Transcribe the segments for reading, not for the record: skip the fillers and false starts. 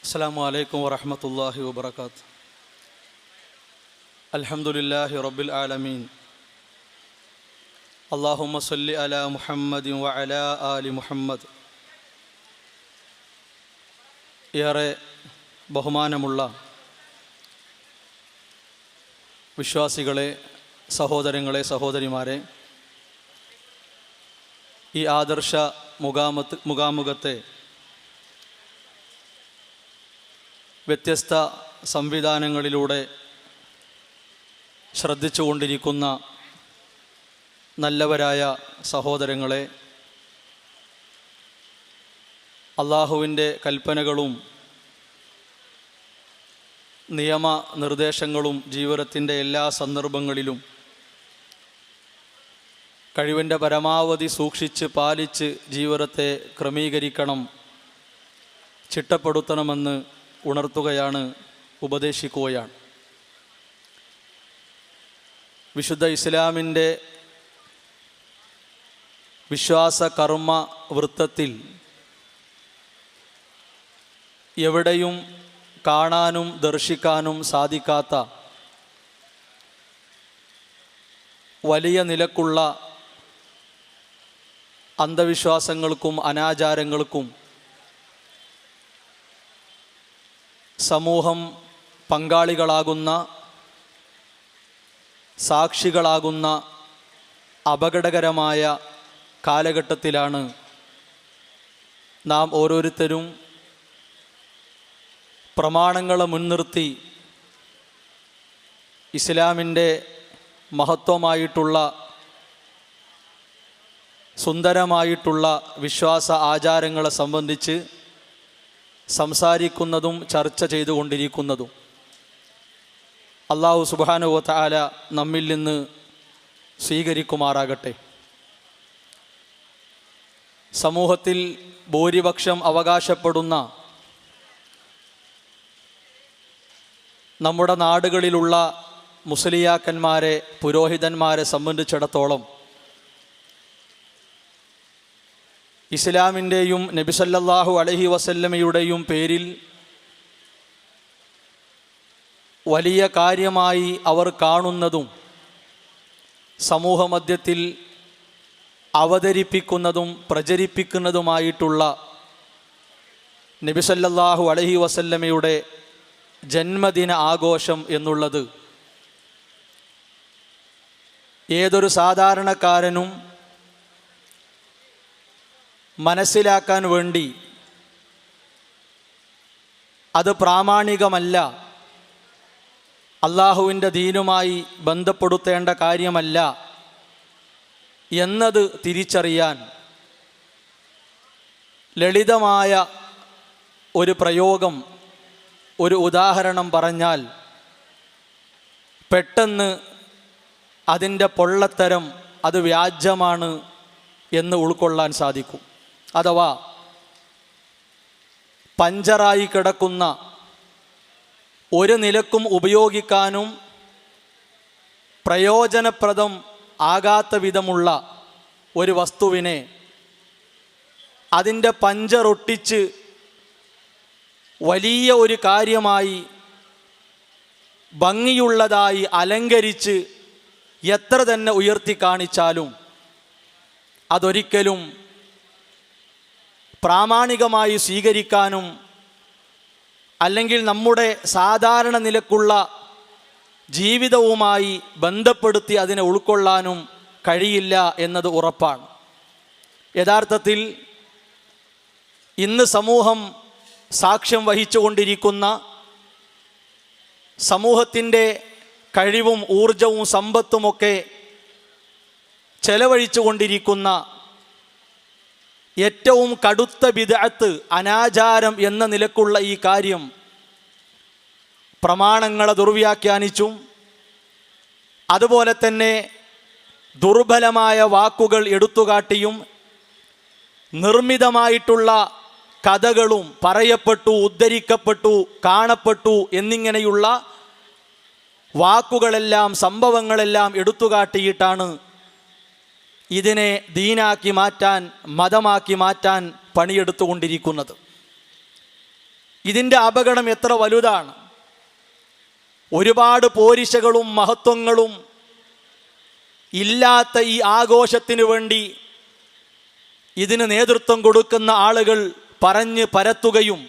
അസ്സലാമു അലൈക്കും വറഹ്മത്തുള്ളാഹി വബറകാതുഹു. അൽഹംദുലില്ലാഹി റബ്ബിൽ ആലമീൻ. അല്ലാഹുമ്മ സ്വല്ലി അലാ മുഹമ്മദിൻ വഅലാ ആലി മുഹമ്മദ്. ഏറെ ബഹുമാനമുള്ള വിശ്വാസികളെ, സഹോദരങ്ങളെ, സഹോദരിമാരെ, ഈ ആദർശ മുഖാമുഖത്തെ വ്യത്യസ്ത സംവിധാനങ്ങളിലൂടെ ശ്രദ്ധിച്ചുകൊണ്ടിരിക്കുന്ന നല്ലവരായ സഹോദരങ്ങളെ, അള്ളാഹുവിൻ്റെ കൽപ്പനകളും നിയമനിർദ്ദേശങ്ങളും ജീവിതത്തിൻ്റെ എല്ലാ സന്ദർഭങ്ങളിലും കഴിവിൻ്റെ പരമാവധി സൂക്ഷിച്ച് പാലിച്ച് ജീവിതത്തെ ക്രമീകരിക്കണം, ചിട്ടപ്പെടുത്തണമെന്ന് ഉണർത്തുകയാണ്, ഉപദേശിക്കുകയാണ്. വിശുദ്ധ ഇസ്ലാമിൻ്റെ വിശ്വാസ കർമ്മ വൃത്തത്തിൽ എവിടെയും കാണാനും ദർശിക്കാനും സാധിക്കാത്ത വലിയ നിലക്കുള്ള അന്ധവിശ്വാസങ്ങൾക്കും അനാചാരങ്ങൾക്കും സമൂഹം പങ്കാളികളാകുന്ന, സാക്ഷികളാകുന്ന അപകടകരമായ കാലഘട്ടത്തിലാണ് നാം ഓരോരുത്തരും പ്രമാണങ്ങളെ മുൻനിർത്തി ഇസ്ലാമിൻ്റെ മഹത്വമായിട്ടുള്ള സുന്ദരമായിട്ടുള്ള വിശ്വാസ ആചാരങ്ങളെ സംബന്ധിച്ച് സംസാരിക്കുന്നതും ചർച്ച ചെയ്തുകൊണ്ടിരിക്കുന്നതും. അല്ലാഹു സുബ്ഹാനഹു വ തആല നമ്മിൽ നിന്ന് സ്വീകരിക്കുമാറാകട്ടെ. സമൂഹത്തിൽ ഭൂരിപക്ഷം അവകാശപ്പെടുന്ന നമ്മുടെ നാടുകളിലുള്ള മുസ്ലിയാക്കന്മാരെ, പുരോഹിതന്മാരെ സംബന്ധിച്ചിടത്തോളം ഇസ്ലാമിൻ്റെയും നബി സല്ലല്ലാഹു അലൈഹി വസല്ലമയുടെയും പേരിൽ വലിയ കാര്യമായി അവർ കാണുന്നതും സമൂഹമധ്യത്തിൽ അവതരിപ്പിക്കുന്നതും പ്രചരിപ്പിക്കുന്നതുമായിട്ടുള്ള നബി സല്ലല്ലാഹു അലൈഹി വസല്ലമയുടെ ജന്മദിന ആഘോഷം എന്നുള്ളത് ഏതൊരു സാധാരണക്കാരനും മനസ്സിലാക്കാൻ വേണ്ടി അത് പ്രാമാണികമല്ല, അള്ളാഹുവിൻ്റെ ദീനുമായി ബന്ധപ്പെടുത്തേണ്ട കാര്യമല്ല എന്നത് തിരിച്ചറിയാൻ ലളിതമായ ഒരു പ്രയോഗം, ഒരു ഉദാഹരണം പറഞ്ഞാൽ പെട്ടെന്ന് അതിൻ്റെ പൊള്ളത്തരം, അത് വ്യാജമാണ് എന്ന് ഉൾക്കൊള്ളാൻ സാധിക്കും. അഥവാ പഞ്ചറായി കിടക്കുന്ന, ഒരു നിലക്കും ഉപയോഗിക്കാനും പ്രയോജനപ്രദം ആകാത്ത വിധമുള്ള ഒരു വസ്തുവിനെ അതിൻ്റെ പഞ്ചറൊട്ടിച്ച് വലിയ ഒരു കാര്യമായി ഭംഗിയുള്ളതായി അലങ്കരിച്ച് എത്ര തന്നെ ഉയർത്തി കാണിച്ചാലും അതൊരിക്കലും പ്രാമാണികമായി സ്വീകരിക്കാനും അല്ലെങ്കിൽ നമ്മുടെ സാധാരണ നിലക്കുള്ള ജീവിതവുമായി ബന്ധപ്പെടുത്തി അതിനെ ഉൾക്കൊള്ളാനും കഴിയില്ല എന്നത് ഉറപ്പാണ്. യഥാർത്ഥത്തിൽ ഇന്ന് സമൂഹം സാക്ഷ്യം വഹിച്ചുകൊണ്ടിരിക്കുന്ന, സമൂഹത്തിൻ്റെ കഴിവും ഊർജവും സമ്പത്തുമൊക്കെ ചെലവഴിച്ചു കൊണ്ടിരിക്കുന്ന ഏറ്റവും കടുത്ത ബിദ്അത്ത്, അനാചാരം എന്ന നിലക്കുള്ള ഈ കാര്യം പ്രമാണങ്ങളെ ദുർവ്യാഖ്യാനിച്ചും അതുപോലെ തന്നെ ദുർബലമായ വാക്കുകൾ എടുത്തുകാട്ടിയും നിർമ്മിതമായിട്ടുള്ള കഥകളും പറയപ്പെട്ടു, ഉദ്ധരിക്കപ്പെട്ടു, കാണപ്പെട്ടു എന്നിങ്ങനെയുള്ള വാക്കുകളെല്ലാം, സംഭവങ്ങളെല്ലാം എടുത്തുകാട്ടിയിട്ടാണ് ഇതിനെ ദീനാക്കി മാറ്റാൻ, മതമാക്കി മാറ്റാൻ പണിയെടുത്തുകൊണ്ടിരിക്കുന്നത്. ഇതിൻ്റെ അപകടം എത്ര വലുതാണ്. ഒരുപാട് പോരിശകളും മഹത്വങ്ങളും ഇല്ലാത്ത ഈ ആഘോഷത്തിനു വേണ്ടി ഇതിന് നേതൃത്വം കൊടുക്കുന്ന ആളുകൾ പറഞ്ഞ് പരത്തുകയും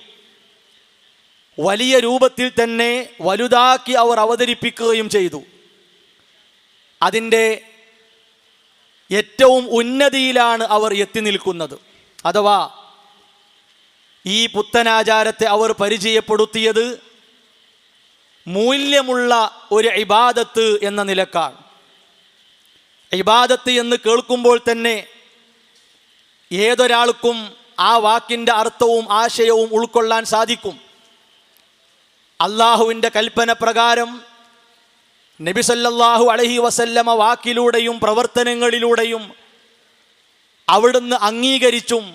വലിയ രൂപത്തിൽ തന്നെ വലുതാക്കി അവർ അവതരിപ്പിക്കുകയും ചെയ്തു. അതിൻ്റെ ഏറ്റവും ഉന്നതിയിലാണ് അവർ എത്തി നിൽക്കുന്നത്. അഥവാ ഈ പുത്തനാചാരത്തെ അവർ പരിചയപ്പെടുത്തിയത് മൂല്യമുള്ള ഒരു ഇബാദത്ത് എന്ന നിലക്കാണ്. ഇബാദത്ത് എന്ന് കേൾക്കുമ്പോൾ തന്നെ ഏതൊരാൾക്കും ആ വാക്കിൻ്റെ അർത്ഥവും ആശയവും ഉൾക്കൊള്ളാൻ സാധിക്കും. അള്ളാഹുവിൻ്റെ കൽപ്പന പ്രകാരം നബി സല്ലല്ലാഹു അലൈഹി വസല്ലമ വാക്കിലൂടെയും പ്രവർത്തനങ്ങളിലൂടെയും അവിടുന്ന് അംഗീകരിച്ചും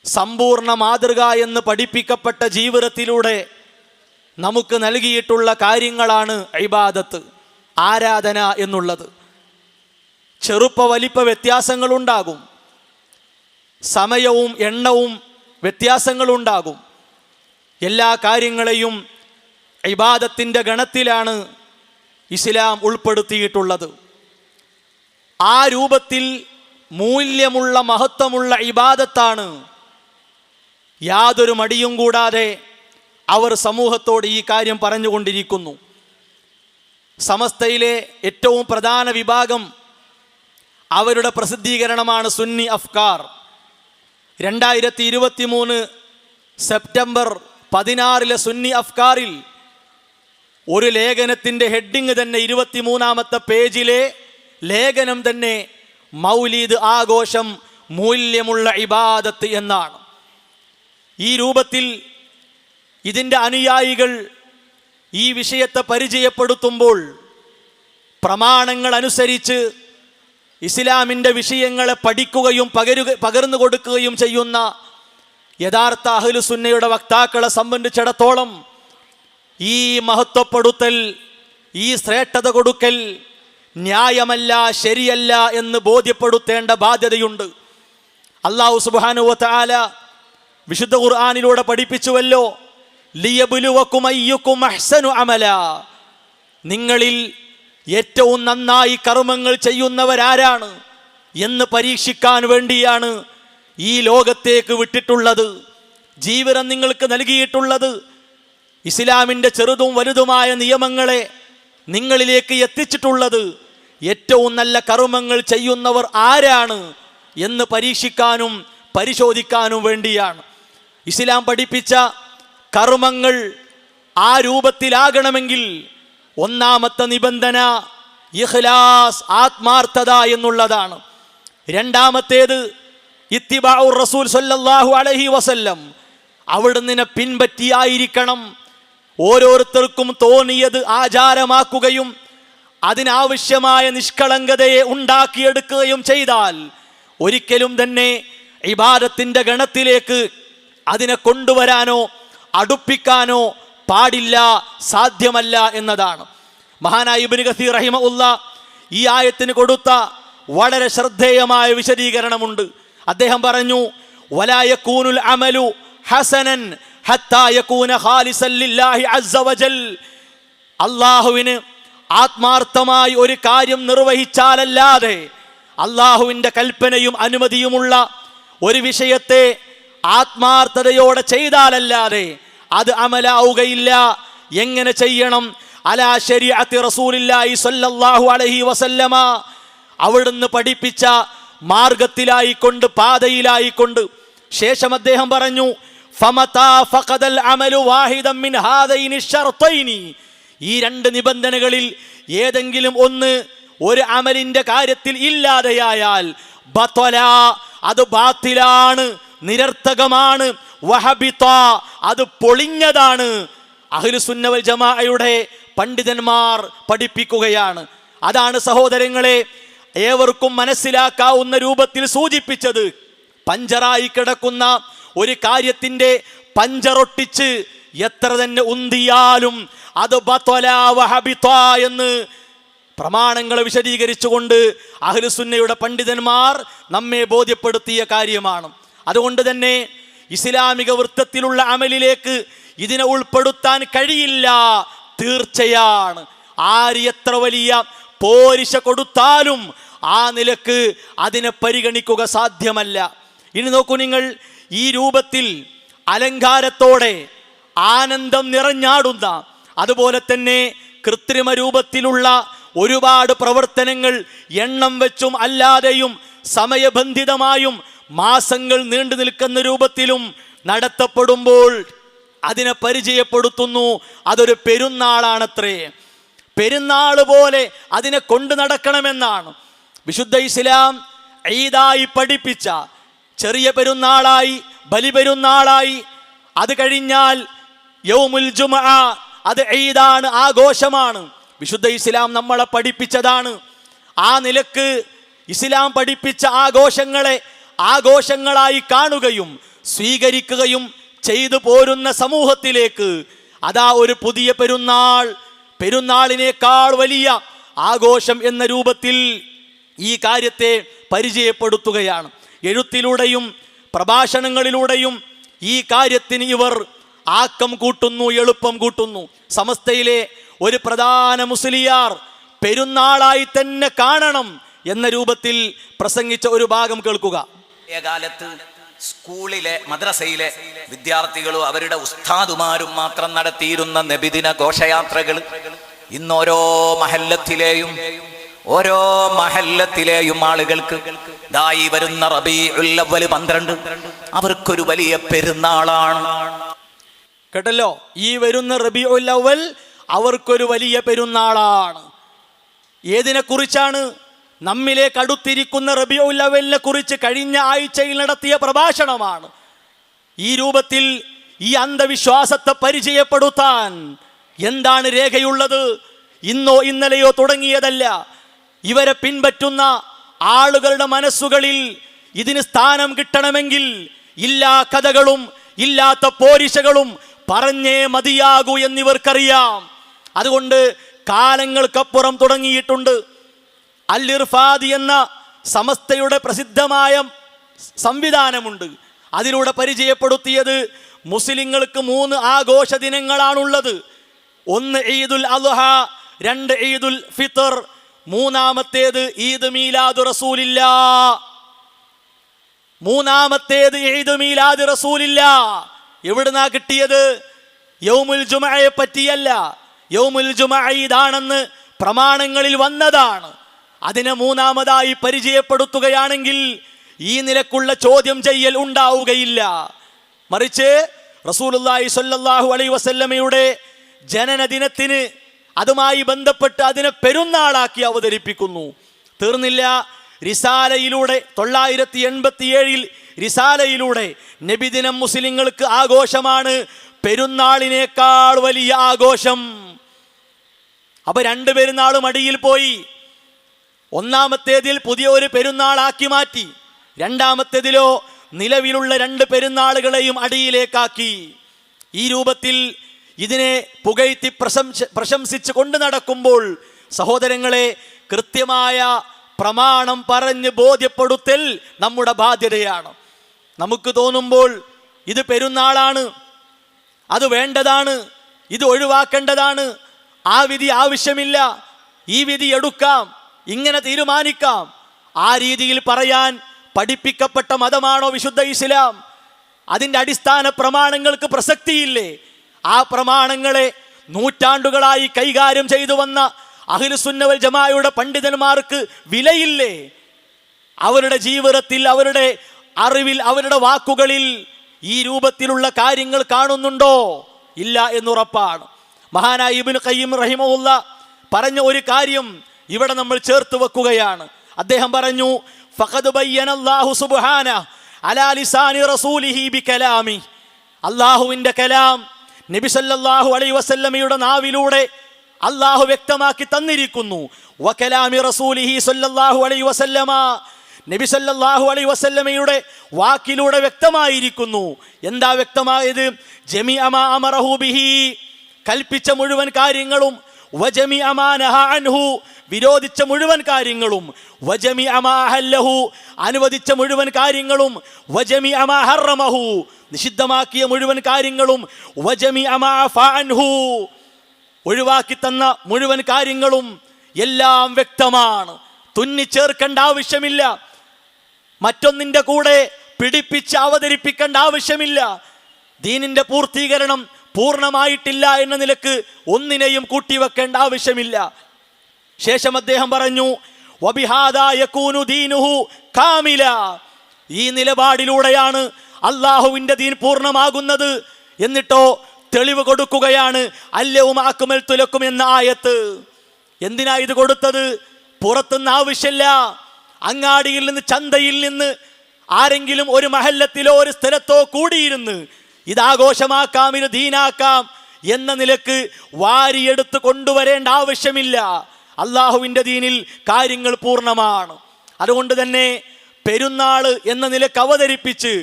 സമ്പൂർണ്ണ മാതൃക എന്ന് പഠിപ്പിക്കപ്പെട്ട ജീവിതത്തിലൂടെ നമുക്ക് നൽകിയിട്ടുള്ള കാര്യങ്ങളാണ് ഇബാദത്ത്, ആരാധന എന്നുള്ളത്. ചെറുപ്പ വലിപ്പ വ്യത്യാസങ്ങളുണ്ടാകും, സമയവും എണ്ണവും വ്യത്യാസങ്ങളുണ്ടാകും. എല്ലാ കാര്യങ്ങളെയും ഇബാദത്തിൻ്റെ ഗണത്തിലാണ് ഇസ്ലാം ഉൾപ്പെടുത്തിയിട്ടുള്ളത്. ആ രൂപത്തിൽ മൂല്യമുള്ള മഹത്വമുള്ള ഇബാദത്താണ് യാതൊരു മടിയും കൂടാതെ അവർ സമൂഹത്തോട് ഈ കാര്യം പറഞ്ഞുകൊണ്ടിരിക്കുന്നു. സമസ്തയിലെ ഏറ്റവും പ്രധാന വിഭാഗം അവരുടെ പ്രസിദ്ധീകരണമാണ് സുന്നി അഫ്കാർ. 2023 സെപ്റ്റംബർ 16 സുന്നി അഫ്കാറിൽ ഒരു ലേഖനത്തിൻ്റെ ഹെഡിങ് തന്നെ 23-ാമത്തെ പേജിലെ ലേഖനം തന്നെ മൗലീദ് ആഘോഷം മൂല്യമുള്ള ഇബാദത്ത് എന്നാണ്. ഈ രൂപത്തിൽ ഇതിൻ്റെ അനുയായികൾ ഈ വിഷയത്തെ പരിചയപ്പെടുത്തുമ്പോൾ പ്രമാണങ്ങൾ അനുസരിച്ച് ഇസ്ലാമിൻ്റെ വിഷയങ്ങളെ പഠിക്കുകയും പകർന്നു കൊടുക്കുകയും ചെയ്യുന്ന യഥാർത്ഥ അഹ്ലുസുന്നയുടെ വക്താക്കളെ സംബന്ധിച്ചിടത്തോളം ഈ മഹത്വപ്പെടുത്തൽ, ഈ ശ്രേഷ്ഠത കൊടുക്കൽ ന്യായമല്ല, ശരിയല്ല എന്ന് ബോധ്യപ്പെടുത്തേണ്ട ബാധ്യതയുണ്ട്. അല്ലാഹു സുബ്ഹാനഹു വ തആല വിശുദ്ധ ഖുർആനിലൂടെ പഠിപ്പിച്ചുവല്ലോ, ലിയബ്ലുവകും അയ്യുകും അഹ്സനു അമല, നിങ്ങളിൽ ഏറ്റവും നന്നായി കർമ്മങ്ങൾ ചെയ്യുന്നവരാരാണ് എന്ന് പരീക്ഷിക്കാൻ വേണ്ടിയാണ് ഈ ലോകത്തേക്ക് വിട്ടിട്ടുള്ളത്. ജീവിതം നിങ്ങൾക്ക് നൽകിയിട്ടുള്ളത് ഇസ്ലാമിൻ്റെ ചെറുതും വലുതുമായ നിയമങ്ങളെ നിങ്ങളിലേക്ക് എത്തിച്ചിട്ടുള്ളത് ഏറ്റവും നല്ല കർമ്മങ്ങൾ ചെയ്യുന്നവർ ആരാണ് എന്ന് പരീക്ഷിക്കാനും പരിശോധിക്കാനും വേണ്ടിയാണ്. ഇസ്ലാം പഠിപ്പിച്ച കർമ്മങ്ങൾ ആ രൂപത്തിലാകണമെങ്കിൽ ഒന്നാമത്തെ നിബന്ധന ഇഖ്ലാസ്, ആത്മാർത്ഥത എന്നുള്ളതാണ്. രണ്ടാമത്തേത് ഇത്തിബാഉർ റസൂൽ സല്ലല്ലാഹു അലൈഹി വസല്ലം, അവിടുന്ന് പിൻപറ്റിയായിരിക്കണം. ഓരോരുത്തർക്കും തോന്നിയത് ആചാരമാക്കുകയും അതിനാവശ്യമായ നിഷ്കളങ്കതയെ ഉണ്ടാക്കിയെടുക്കുകയും ചെയ്താൽ ഒരിക്കലും തന്നെ ഇബാദത്തിൻ്റെ ഗണത്തിലേക്ക് അതിനെ കൊണ്ടുവരാനോ അടുപ്പിക്കാനോ പാടില്ല, സാധ്യമല്ല എന്നതാണ്. മഹാനായ ഇബ്നു കസീർ റഹിമഹുല്ലാഹ് ഈ ആയത്തിന് കൊടുത്ത വളരെ ശ്രദ്ധേയമായ വിശദീകരണമുണ്ട്. അദ്ദേഹം പറഞ്ഞു, വലാ യകൂനുൽ അമലു ഹസനൻ ഹത്താ യകൂന ഖാലിസൻ ലില്ലാഹി അസ്സ വജൽ, അല്ലാഹുവിന് ആത്മാർത്ഥമായി ഒരു കാര്യം നിർവഹിച്ചാലല്ലാതെ, അല്ലാഹുവിൻ്റെ കൽപ്പനയും അനുമതിയുമുള്ള ഒരു വിഷയത്തെ ആത്മാർത്ഥതയോടെ ചെയ്താലല്ലാതെ അത് അമലാവുകയില്ല. എങ്ങനെ ചെയ്യണം? അലാ ശരീഅത്തി റസൂലില്ലാഹി സ്വല്ലല്ലാഹു അലൈഹി വസല്ലമ, അവിടുന്ന് പഠിപ്പിച്ച മാർഗത്തിലായിക്കൊണ്ട്, പാതയിലായിക്കൊണ്ട്. ശേഷം അദ്ദേഹം പറഞ്ഞു, ഫമതാ ഫഖദൽ അമലു വാഹിദൻ മിൻ ഹാദൈനി ശർത്തൈനി, ഈ രണ്ട് നിബന്ധനകളിൽ ഏതെങ്കിലും ഒന്ന് ഒരു അമലിന്റെ കാര്യത്തിൽ ഇല്ലാതെയായാൽ ബത്വല, അത് ബാത്തിലാണ്, നിരർത്ഥകമാണ്, വഹബിത, അത് പൊളിഞ്ഞതാണ്. അഹ്ലുസുന്ന വൽ ജമാഅയുടെ പണ്ഡിതന്മാർ പഠിപ്പിക്കുകയാണ്. അതാണ് സഹോദരങ്ങളെ ഏവർക്കും മനസ്സിലാക്കാവുന്ന രൂപത്തിൽ സൂചിപ്പിച്ചത്. പഞ്ചറായി കിടക്കുന്ന ഒരു കാര്യത്തിൻ്റെ പഞ്ചറൊട്ടിച്ച് എത്ര തന്നെ ഉന്തിയാലും അത് ബത്വല വഹബിത എന്ന് പ്രമാണങ്ങൾ വിശദീകരിച്ചുകൊണ്ട് അഹ്ലുസുന്നയുടെ പണ്ഡിതന്മാർ നമ്മെ ബോധ്യപ്പെടുത്തിയ കാര്യമാണ്. അതുകൊണ്ട് തന്നെ ഇസ്ലാമിക വൃത്തത്തിലുള്ള അമലിലേക്ക് ഇതിനെ ഉൾപ്പെടുത്താൻ കഴിയില്ല. തീർച്ചയാണ്. ആര് എത്ര വലിയ പോരിശ കൊടുത്താലും ആ നിലക്ക് അതിനെ പരിഗണിക്കുക സാധ്യമല്ല. ഇനി നോക്കൂ നിങ്ങൾ, ഈ രൂപത്തിൽ അലങ്കാരത്തോടെ ആനന്ദം നിറഞ്ഞാടുന്ന, അതുപോലെ തന്നെ കൃത്രിമ രൂപത്തിലുള്ള ഒരുപാട് പ്രവർത്തനങ്ങൾ എണ്ണം വെച്ചും അല്ലാതെയും സമയബന്ധിതമായും മാസങ്ങൾ നീണ്ടു നിൽക്കുന്ന രൂപത്തിലും നടത്തപ്പെടുമ്പോൾ അതിനെ പരിചയപ്പെടുത്തുന്നു, അതൊരു പെരുന്നാളാണത്രേ. പെരുന്നാൾ പോലെ അതിനെ കൊണ്ടു നടക്കണമെന്നാണ് വിശുദ്ധ ഇസ്ലാം ഈദായി പഠിപ്പിച്ച. ചെറിയ പെരുന്നാളായി, ബലിപെരുന്നാളായി, അത് കഴിഞ്ഞാൽ യൗമുൽ ജുമുഅ, അത് ഈദാണ്, ആഘോഷമാണ്. വിശുദ്ധ ഇസ്ലാം നമ്മളെ പഠിപ്പിച്ചതാണ്. ആ നിലക്ക് ഇസ്ലാം പഠിപ്പിച്ച ആഘോഷങ്ങളെ ആഘോഷങ്ങളായി കാണുകയും സ്വീകരിക്കുകയും ചെയ്തു പോരുന്ന സമൂഹത്തിലേക്ക് അതാ ഒരു പുതിയ പെരുന്നാൾ, പെരുന്നാളിനേക്കാൾ വലിയ ആഘോഷം എന്ന രൂപത്തിൽ ഈ കാര്യത്തെ പരിചയപ്പെടുത്തുകയാണ്. എഴുത്തിലൂടെയും പ്രഭാഷണങ്ങളിലൂടെയും ഈ കാര്യത്തിന് ഇവർ ആക്കം കൂട്ടുന്നു, എളുപ്പം കൂട്ടുന്നു. സമസ്തയിലെ ഒരു പ്രധാന മുസ്ലിയാർ പെരുന്നാളായി തന്നെ കാണണം എന്ന രൂപത്തിൽ പ്രസംഗിച്ച ഒരു ഭാഗം കേൾക്കുക. കാലത്ത് സ്കൂളിലെ മദ്രസയിലെ വിദ്യാർത്ഥികളും അവരുടെ ഉസ്താദുമാരും മാത്രം നടത്തിയിരുന്ന നബിദിന ഘോഷയാത്രകൾ ഇന്ന് ഓരോ മഹല്ലത്തിലെയും ആളുകൾക്ക് ദായി വരുന്ന റബീഉൽ അവ്വൽ 12 അവർക്കൊരു വലിയ പെരുന്നാളാണ്. കേട്ടല്ലോ, ഈ വരുന്ന റബീഉൽ അവ്വൽ അവർക്കൊരു വലിയ പെരുന്നാളാണ്. ഏതിനെ കുറിച്ചാണ്? നമ്മിലേക്ക് അടുത്തിരിക്കുന്ന റബീഉൽ അവ്വലിനെ കുറിച്ച് കഴിഞ്ഞ ആഴ്ചയിൽ നടത്തിയ പ്രഭാഷണമാണ്. ഈ രൂപത്തിൽ ഈ അന്ധവിശ്വാസത്തെ പരിചയപ്പെടുത്താൻ എന്താണ് രേഖയുള്ളത്? ഇന്നോ ഇന്നലെയോ തുടങ്ങിയതല്ല. ഇവരെ പിൻപറ്റുന്ന ആളുകളുടെ മനസ്സുകളിൽ ഇതിന് സ്ഥാനം കിട്ടണമെങ്കിൽ ഇല്ലാ കഥകളും ഇല്ലാത്ത പോരിശകളും പറഞ്ഞേ മതിയാകൂ എന്നിവർക്കറിയാം. അതുകൊണ്ട് കാലങ്ങൾക്കപ്പുറം തുടങ്ങിയിട്ടുണ്ട്. അൽ ഇർഫാദ് എന്ന സമസ്തയുടെ പ്രസിദ്ധമായ സംവിധാനമുണ്ട്. അതിലൂടെ പരിചയപ്പെടുത്തിയത് മുസ്ലിങ്ങൾക്ക് 3 ആഘോഷ ദിനങ്ങളാണുള്ളത്. 1 ഈദുൽ അദ്ഹ, 2 ഈദുൽ ഫിത്ർ, 3-മത്തേത് ഈദ് മീലാദ് റസൂലില്ലാ. 3-മത്തേത് ഈദ് മീലാദ് റസൂലില്ലാ. എവിടുന്നാ കിട്ടിയത്? യൗമുൽ ജുമുഅയെ പറ്റിയല്ല. യൗമുൽ ജുമുഅ ഇതാണെന്ന് പ്രമാണങ്ങളിൽ വന്നതാണ്. അതിനെ 3-മതായി പരിചയപ്പെടുത്തുകയാണെങ്കിൽ ഈ നിലക്കുള്ള ചോദ്യം ചെയ്യൽ ഉണ്ടാവുകയില്ല. മറിച്ച് റസൂലുള്ളാഹി സ്വല്ലല്ലാഹു അലൈഹി വസല്ലമയുടെ ജനനദിനത്തിന് അതുമായി ബന്ധപ്പെട്ട് അതിനെ പെരുന്നാളാക്കി അവതരിപ്പിക്കുന്നു. തീർന്നില്ല. റിസാലയിലൂടെ 987 റിസാലയിലൂടെ നബിദിനം മുസ്ലിങ്ങൾക്ക് ആഘോഷമാണ്, പെരുന്നാളിനേക്കാൾ വലിയ ആഘോഷം. അപ്പൊ 2 പെരുന്നാളും അടിയിൽ പോയി. 1-മത്തേതിൽ പുതിയ ഒരു പെരുന്നാളാക്കി മാറ്റി. 2-മത്തേതിലോ നിലവിലുള്ള 2 പെരുന്നാളുകളെയും അടിയിലേക്കാക്കി. ഈ രൂപത്തിൽ ഇതിനെ പുകഴ്ത്തി പ്രശംസിച്ച് കൊണ്ട് നടക്കുമ്പോൾ സഹോദരങ്ങളെ, കൃത്യമായ പ്രമാണം പറഞ്ഞ് ബോധ്യപ്പെടുത്തൽ നമ്മുടെ ബാധ്യതയാണ്. നമുക്ക് തോന്നുമ്പോൾ ഇത് പെരുന്നാളാണ്, അത് വേണ്ടതാണ്, ഇത് ഒഴിവാക്കേണ്ടതാണ്, ആ വിധി ആവശ്യമില്ല, ഈ വിധി എടുക്കാം, ഇങ്ങനെ തീരുമാനിക്കാം, ആ രീതിയിൽ പറയാൻ പഠിപ്പിക്കപ്പെട്ട മതമാണോ വിശുദ്ധ ഇസ്ലാം? അതിൻ്റെ അടിസ്ഥാന പ്രമാണങ്ങൾക്ക് പ്രസക്തിയില്ലേ? ആ പ്രമാണങ്ങളെ നൂറ്റാണ്ടുകളായി കൈകാര്യം ചെയ്തു വന്ന അഹ്ലുസുന്ന വൽ ജമാഅയുടെ പണ്ഡിതന്മാർക്ക് വിലയില്ലേ? അവരുടെ ജീവിതത്തിൽ, അവരുടെ അറിവിൽ, അവരുടെ വാക്കുകളിൽ ഈ രൂപത്തിലുള്ള കാര്യങ്ങൾ കാണുന്നുണ്ടോ? ഇല്ല എന്നുറപ്പാണ്. മഹാനായ ഇബ്നു ഖയ്യിം റഹിമഹുല്ല പറഞ്ഞ ഒരു കാര്യം ഇവിടെ നമ്മൾ ചേർത്ത് വെക്കുകയാണ്. അദ്ദേഹം പറഞ്ഞു, ഫഖദ് ബയ്യനല്ലാഹു സുബ്ഹാനഹു അലാ ലിസാനി റസൂലിഹി ബികലാമി. അല്ലാഹുവിൻ്റെ കലാം നബി സല്ലല്ലാഹു അലൈഹി വസല്ലമയുടെ നാവിലൂടെ അല്ലാഹു വ്യക്തമാക്കി തന്നിരിക്കുന്നു. വകലാമി റസൂലിഹി സല്ലല്ലാഹു അലൈഹി വസല്ലമ, നബി സല്ലല്ലാഹു അലൈഹി വസല്ലമയുടെ വാക്കിലൂടെ വ്യക്തമായിരിക്കുന്നു. എന്താ വ്യക്തമായത്? ജമീഅ മാ അമറഹു ബിഹി, കൽപ്പിച്ച മുഴുവൻ കാര്യങ്ങളും വജമിഅ മാ നഹാ അൻഹു, വിരോധിച്ച മുഴുവൻ കാര്യങ്ങളും, വജമിഅ മാ ഹല്ലഹു, അനുവദിച്ച മുഴുവൻ കാര്യങ്ങളും, വജമിഅ മാ ഹറമഹു, നിഷിദ്ധമാക്കിയ മുഴുവൻ കാര്യങ്ങളും, വജമിഅ മാ അഫാ അൻഹു, ഒഴിവാക്കി തന്ന മുഴുവൻ കാര്യങ്ങളും എല്ലാം വ്യക്തമാണ്. തുന്നിച്ചേർക്കേണ്ട ആവശ്യമില്ല, മറ്റൊന്നിന്റെ കൂടെ പിടിപ്പിച്ച് അവതരിപ്പിക്കേണ്ട ആവശ്യമില്ല. ദീനിന്റെ പൂർത്തീകരണം പൂർണ്ണമായിട്ടില്ല എന്ന നിലക്ക് ഒന്നിനെയും കൂട്ടിവെക്കേണ്ട ആവശ്യമില്ല. ശേഷം അദ്ദേഹം പറഞ്ഞു, വബിഹാദാ യകൂനു ദീനുഹു കാമില, ഈ നിലപാടിലൂടെയാണ് അള്ളാഹുവിന്റെ ദീൻ പൂർണ്ണമാകുന്നത്. എന്നിട്ടോ തെളിവ് കൊടുക്കുകയാണ്, അല്ലൗമ അക്മൽതു ലക്കും എന്ന ആയത്ത്. എന്തിനാ ഇത് കൊടുത്തത്? പുറത്തുനിന്ന് ആവശ്യമില്ല. അങ്ങാടിയിൽ നിന്ന്, ചന്തയിൽ നിന്ന് ആരെങ്കിലും ഒരു മഹല്ലത്തിലോ ഒരു സ്ഥലത്തോ കൂടിയിരുന്ന് ഇതാഘോഷമാക്കാം, ഇത് ദീനാക്കാം എന്ന നിലക്ക് വാരിയെടുത്ത് കൊണ്ടുവരേണ്ട ആവശ്യമില്ല. അള്ളാഹുവിൻ്റെ ദീനിൽ കാര്യങ്ങൾ പൂർണ്ണമാണ്. അതുകൊണ്ട് തന്നെ പെരുന്നാൾ എന്ന നിലക്ക് അവതരിപ്പിച്ച്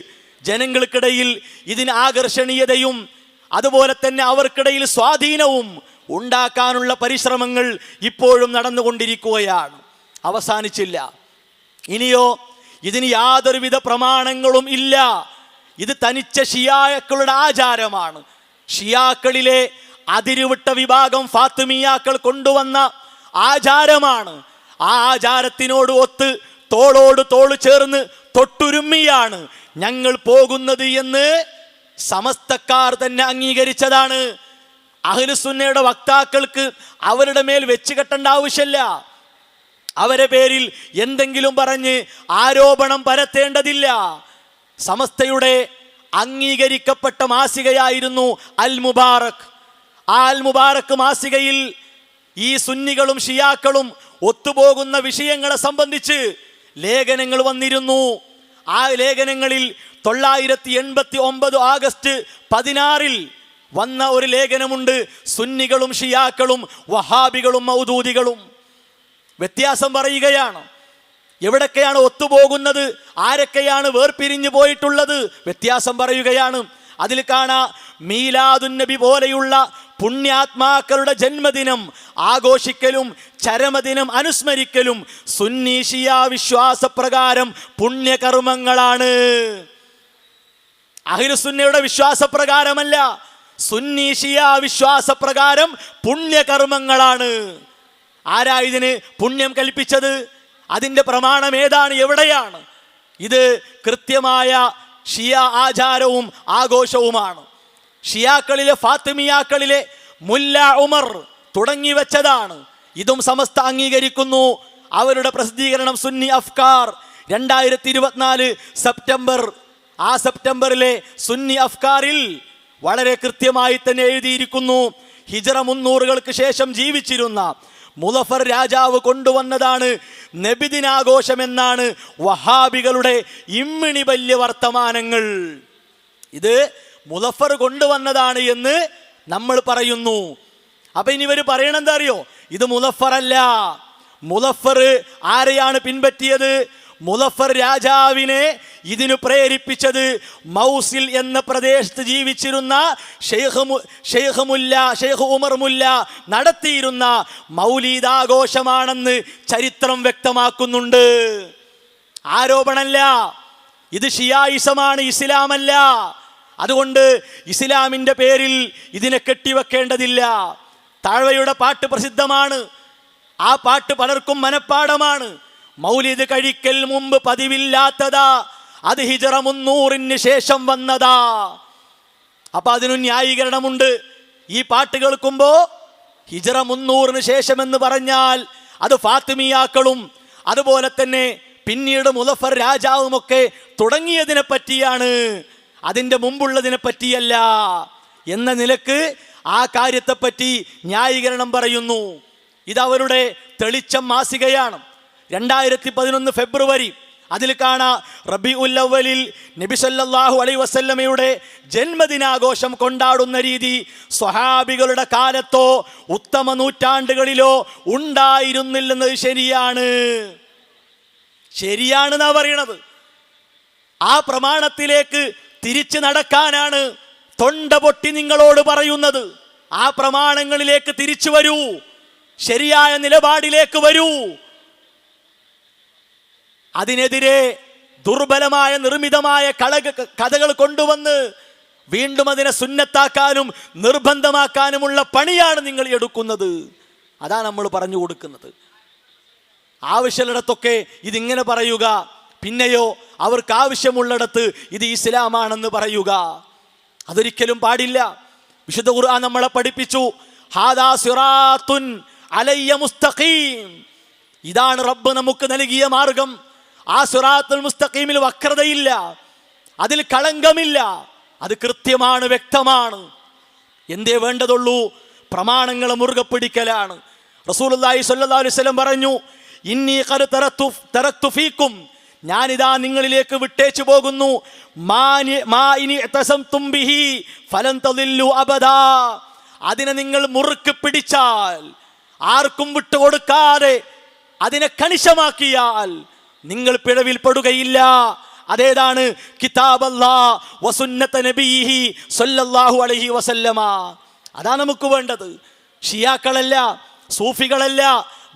ജനങ്ങൾക്കിടയിൽ ഇതിന് ആകർഷണീയതയും അതുപോലെ തന്നെ അവർക്കിടയിൽ സ്വാധീനവും ഉണ്ടാക്കാനുള്ള പരിശ്രമങ്ങൾ ഇപ്പോഴും നടന്നുകൊണ്ടിരിക്കുകയാണ്, അവസാനിച്ചില്ല. ഇനിയോ ഇതിന് യാതൊരുവിധ പ്രമാണങ്ങളും ഇല്ല. ഇത് തനിച്ച ഷിയാക്കളുടെ ആചാരമാണ്. ഷിയാക്കളിലെ അതിരുവിട്ട വിഭാഗം ഫാത്തിമിയാക്കൾ കൊണ്ടുവന്ന ആചാരമാണ്. ആ ആചാരത്തിനോട് ഒത്ത് തോളോട് തോള് ചേർന്ന് തൊട്ടുരുമ്മിയാണ് ഞങ്ങൾ പോകുന്നത് എന്ന് സമസ്തക്കാർ തന്നെ അംഗീകരിച്ചതാണ്. അഹ്ലുസുന്നയുടെ വക്താക്കൾക്ക് അവരുടെ മേൽ വെച്ച് കെട്ടേണ്ട ആവശ്യമില്ല. അവരെ പേരിൽ എന്തെങ്കിലും പറഞ്ഞ് ആരോപണം പരത്തേണ്ടതില്ല. സമസ്തയുടെ അംഗീകരിക്കപ്പെട്ട മാസികയായിരുന്നു അൽ മുബാറക്. ആ അൽ മുബാറക് മാസികയിൽ ഈ സുന്നികളും ഷിയാക്കളും ഒത്തുപോകുന്ന വിഷയങ്ങളെ സംബന്ധിച്ച് ലേഖനങ്ങൾ വന്നിരുന്നു. ആ ലേഖനങ്ങളിൽ 989 ആഗസ്റ്റ് 16 വന്ന ഒരു ലേഖനമുണ്ട്. സുന്നികളും ഷിയാക്കളും വഹാബികളും മൗദൂദികളും വ്യത്യാസം പറയുകയാണ്. എവിടൊക്കെയാണ് ഒത്തുപോകുന്നത്, ആരൊക്കെയാണ് വേർപിരിഞ്ഞു പോയിട്ടുള്ളത്, വ്യത്യാസം പറയുകയാണ്. അതിൽ കാണാം, മീലാദുൻ നബി പോലെയുള്ള പുണ്യാത്മാക്കളുടെ ജന്മദിനം ആഘോഷിക്കലും ചരമദിനം അനുസ്മരിക്കലും സുന്നി ഷിയ വിശ്വാസപ്രകാരം പുണ്യകർമ്മങ്ങളാണ്. അഹ്ലുസുന്നയുടെ വിശ്വാസപ്രകാരമല്ല, സുന്നി ഷിയ വിശ്വാസപ്രകാരം പുണ്യകർമ്മങ്ങളാണ്. ആരാ ഇതിന് പുണ്യം കൽപ്പിച്ചത്? അതിൻ്റെ പ്രമാണം ഏതാണ്, എവിടെയാണ്? ഇത് കൃത്യമായ ഷിയ ആചാരവും ആഘോഷവുമാണ്. ഷിയാക്കളിലെ ഫാത്തിമിയാക്കളിലെ മുല്ല ഉമർ തുടങ്ങി വെച്ചതാണ്. ഇതും സമസ്ത അംഗീകരിക്കുന്നു. അവരുടെ പ്രസിദ്ധീകരണം സുന്നി അഫ്കാർ 2024 സെപ്റ്റംബർ, ആ സെപ്റ്റംബറിലെ സുന്നി അഫ്കാറിൽ വളരെ കൃത്യമായി തന്നെ എഴുതിയിരിക്കുന്നു, ഹിജ്റ 300 ശേഷം ജീവിച്ചിരുന്ന മുളഫർ രാജാവ് കൊണ്ടുവന്നതാണ് നബിദിനാഘോഷമെന്നാണ് വഹാബികളുടെ ഇമ്മിണി വലിയ വർത്തമാനങ്ങൾ. ഇത് മുളഫർ കൊണ്ടുവന്നതാണ് എന്ന് നമ്മൾ പറയുന്നു. അപ്പൊ ഇനി ഇവർ പറയണെന്താ അറിയോ? ഇത് മുളഫർ അല്ല. മുളഫർ ആരെയാണ് പിൻപറ്റിയത്? മുളഫർ രാജാവിനെ ഇതിനു പ്രേരിപ്പിച്ചത് മൗസിൽ എന്ന പ്രദേശത്ത് ജീവിച്ചിരുന്ന ഷെയ്ഖ് ഉമർ മുല്ല നടത്തിയിരുന്ന മൗലീദാഘോഷമാണെന്ന് ചരിത്രം വ്യക്തമാക്കുന്നുണ്ട്. ആരോപണമല്ല, ഇത് ഷിയായിസമാണ്, ഇസ്ലാമല്ല. അതുകൊണ്ട് ഇസ്ലാമിൻ്റെ പേരിൽ ഇതിനെ കെട്ടിവെക്കേണ്ടതില്ല. താഴ്വയുടെ പാട്ട് പ്രസിദ്ധമാണ്. ആ പാട്ട് പലർക്കും മനഃപ്പാടമാണ്. മൗലിദ് കഴിക്കൽ മുമ്പ് പതിവില്ലാത്തതാ, അത് ഹിജ്റ 300 ശേഷം വന്നതാ. അപ്പൊ അതിനു ന്യായീകരണമുണ്ട്. ഈ പാട്ട് കേൾക്കുമ്പോ ഹിജ്റ 300 ശേഷം എന്ന് പറഞ്ഞാൽ അത് ഫാത്തിമിയാക്കളും അതുപോലെ തന്നെ പിന്നീട് മുളഫർ രാജാവുമൊക്കെ തുടങ്ങിയതിനെ പറ്റിയാണ്, അതിൻ്റെ മുമ്പുള്ളതിനെ പറ്റിയല്ല എന്ന നിലക്ക് ആ കാര്യത്തെപ്പറ്റി ന്യായീകരണം പറയുന്നു. ഇതവരുടെ തെളിച്ചം മാസികയാണ്. 2011 ഫെബ്രുവരി അതിൽ കാണാം, റബീഉൽ അവ്വലിൽ നബി സല്ലല്ലാഹു അലൈഹി വസല്ലമയുടെ ജന്മദിനാഘോഷം കൊണ്ടാടുന്ന രീതി സ്വഹാബികളുടെ കാലത്തോ ഉത്തമ നൂറ്റാണ്ടുകളിലോ ഉണ്ടായിരുന്നില്ലെന്നത് ശരിയാണെന്നാ പറയണത്. ആ പ്രമാണത്തിലേക്ക് തിരിച്ചു നടക്കാനാണ് തൊണ്ട പൊട്ടി നിങ്ങളോട് പറയുന്നത്. ആ പ്രമാണങ്ങളിലേക്ക് തിരിച്ചു വരൂ. ശരിയായ നിലപാടിലേക്ക് വരൂ. അതിനെതിരെ ദുർബലമായ നിർമ്മിതമായ കഥകൾ കൊണ്ടുവന്ന് വീണ്ടും അതിനെ സുന്നത്താക്കാനും നിർബന്ധമാക്കാനുമുള്ള പണിയാണ് നിങ്ങൾ എടുക്കുന്നത്. അതാണ് നമ്മൾ പറഞ്ഞു കൊടുക്കുന്നത്. ആവശ്യമുള്ളിടത്തൊക്കെ ഇതിങ്ങനെ പറയുക, പിന്നെയോ അവർക്ക് ആവശ്യമുള്ളിടത്ത് ഇത് ഇസ്ലാമാണെന്ന് പറയുക. അതൊരിക്കലും പാടില്ല. വിശുദ്ധ ഖുർആൻ നമ്മളെ പഠിപ്പിച്ചു, ഹാദാ സിറാത്തുൻ അലയ്യ മുസ്തഖീം. ഇതാണ് റബ്ബ് നമുക്ക് നൽകിയ മാർഗം. ആ സിറാത്തുൽ മുസ്തഖീമിൽ വക്രതയില്ല, അതിൽ കളങ്കമില്ല, അത് കൃത്യമാണ്, വ്യക്തമാണ്. എന്തേ വേണ്ടതുള്ളൂ? പ്രമാണങ്ങളെ മുറുകെ പിടിക്കലാണ്. റസൂലുള്ളാഹി സ്വല്ലല്ലാഹു അലൈഹി വസല്ലം പറഞ്ഞു, ഇന്നി ഖദ് തറക്തു ഫീക്കും, ഞാനിതാ നിങ്ങളിലേക്ക് വിട്ടേച്ചു പോകുന്നു, മാ ഇനി തസംതും ബിഹി ഫലൻ തദില്ലു അബദാ. അതിനെ നിങ്ങൾ മുറുക്ക് പിടിച്ചാൽ, ആർക്കും വിട്ടുകൊടുക്കാതെ അതിനെ കണിശമാക്കിയാൽ നിങ്ങൾ പിഴവിൽപ്പെടുകയില്ല. അതേതാണ്? കിതാബല്ലാഹ് വസുന്നത നബിഹി സ്വല്ലല്ലാഹു അലൈഹി വസല്ലമ. അതാ നമുക്ക് വേണ്ടത്. ഷിയാക്കളല്ല, സൂഫികളല്ല,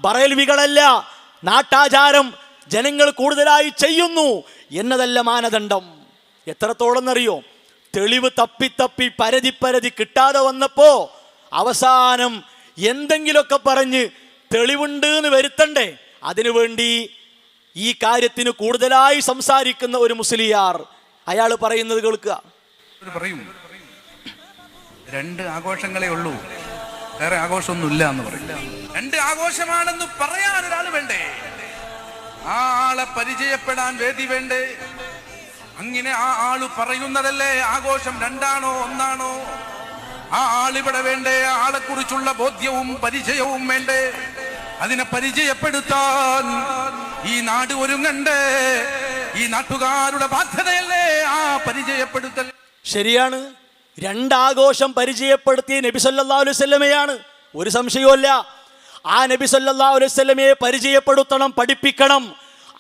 ബറേൽവികളല്ല, നാട്ടാചാരം ജനങ്ങൾ കൂടുതലായി ചെയ്യുന്നു എന്നതല്ല മാനദണ്ഡം. എത്രത്തോളം എന്നറിയോ? തെളിവ് തപ്പി പരതി കിട്ടാതെ വന്നപ്പോ അവസാനം എന്തെങ്കിലുമൊക്കെ പറഞ്ഞ് തെളിവുണ്ട് എന്ന് വരുത്തണ്ടേ? അതിനുവേണ്ടി ഈ കാര്യത്തിന് കൂടുതലായി സംസാരിക്കുന്ന ഒരു മുസ്ലിയാർ, അയാൾ പറയുന്നത് കേൾക്കുക. പറയും, 2 ആഘോഷങ്ങളേ ഉള്ളൂ, വേറെ ആഘോഷമൊന്നുമില്ല എന്ന് പറയും. 2 ആഘോഷമാണെന്ന് പറയാൻ ഒരാൾ വേണ്ടേ? ആ ആളെ പരിചയപ്പെടാൻ വേദി വേണ്ടേ? അങ്ങനെ ആ ആള് പറയുന്നതല്ലേ ആഘോഷം 2ആണോ 1ആണോ? ആ ആളിവിടെ വേണ്ടേ? ആ ആളെ കുറിച്ചുള്ള ബോധ്യവും പരിചയവും വേണ്ടേ? അതിനെ പരിചയപ്പെടുത്താൻ ഈ നാട് ഒരുങ്ങണ്ടേ? ഈ നാട്ടുകാരുടെ ബാധ്യതയല്ലേ ആ പരിചയപ്പെടുത്തൽ? ശരിയാണ്. 2 ആഘോഷം പരിചയപ്പെടുത്തിയ നബി സല്ലല്ലാഹു അലൈഹി വസല്ലമയാണ്, ഒരു സംശയവുമില്ല. ആ നബി സല്ലല്ലാഹു അലൈഹി വസല്ലമയെ പരിചയപ്പെടുത്തണം, പഠിപ്പിക്കണം.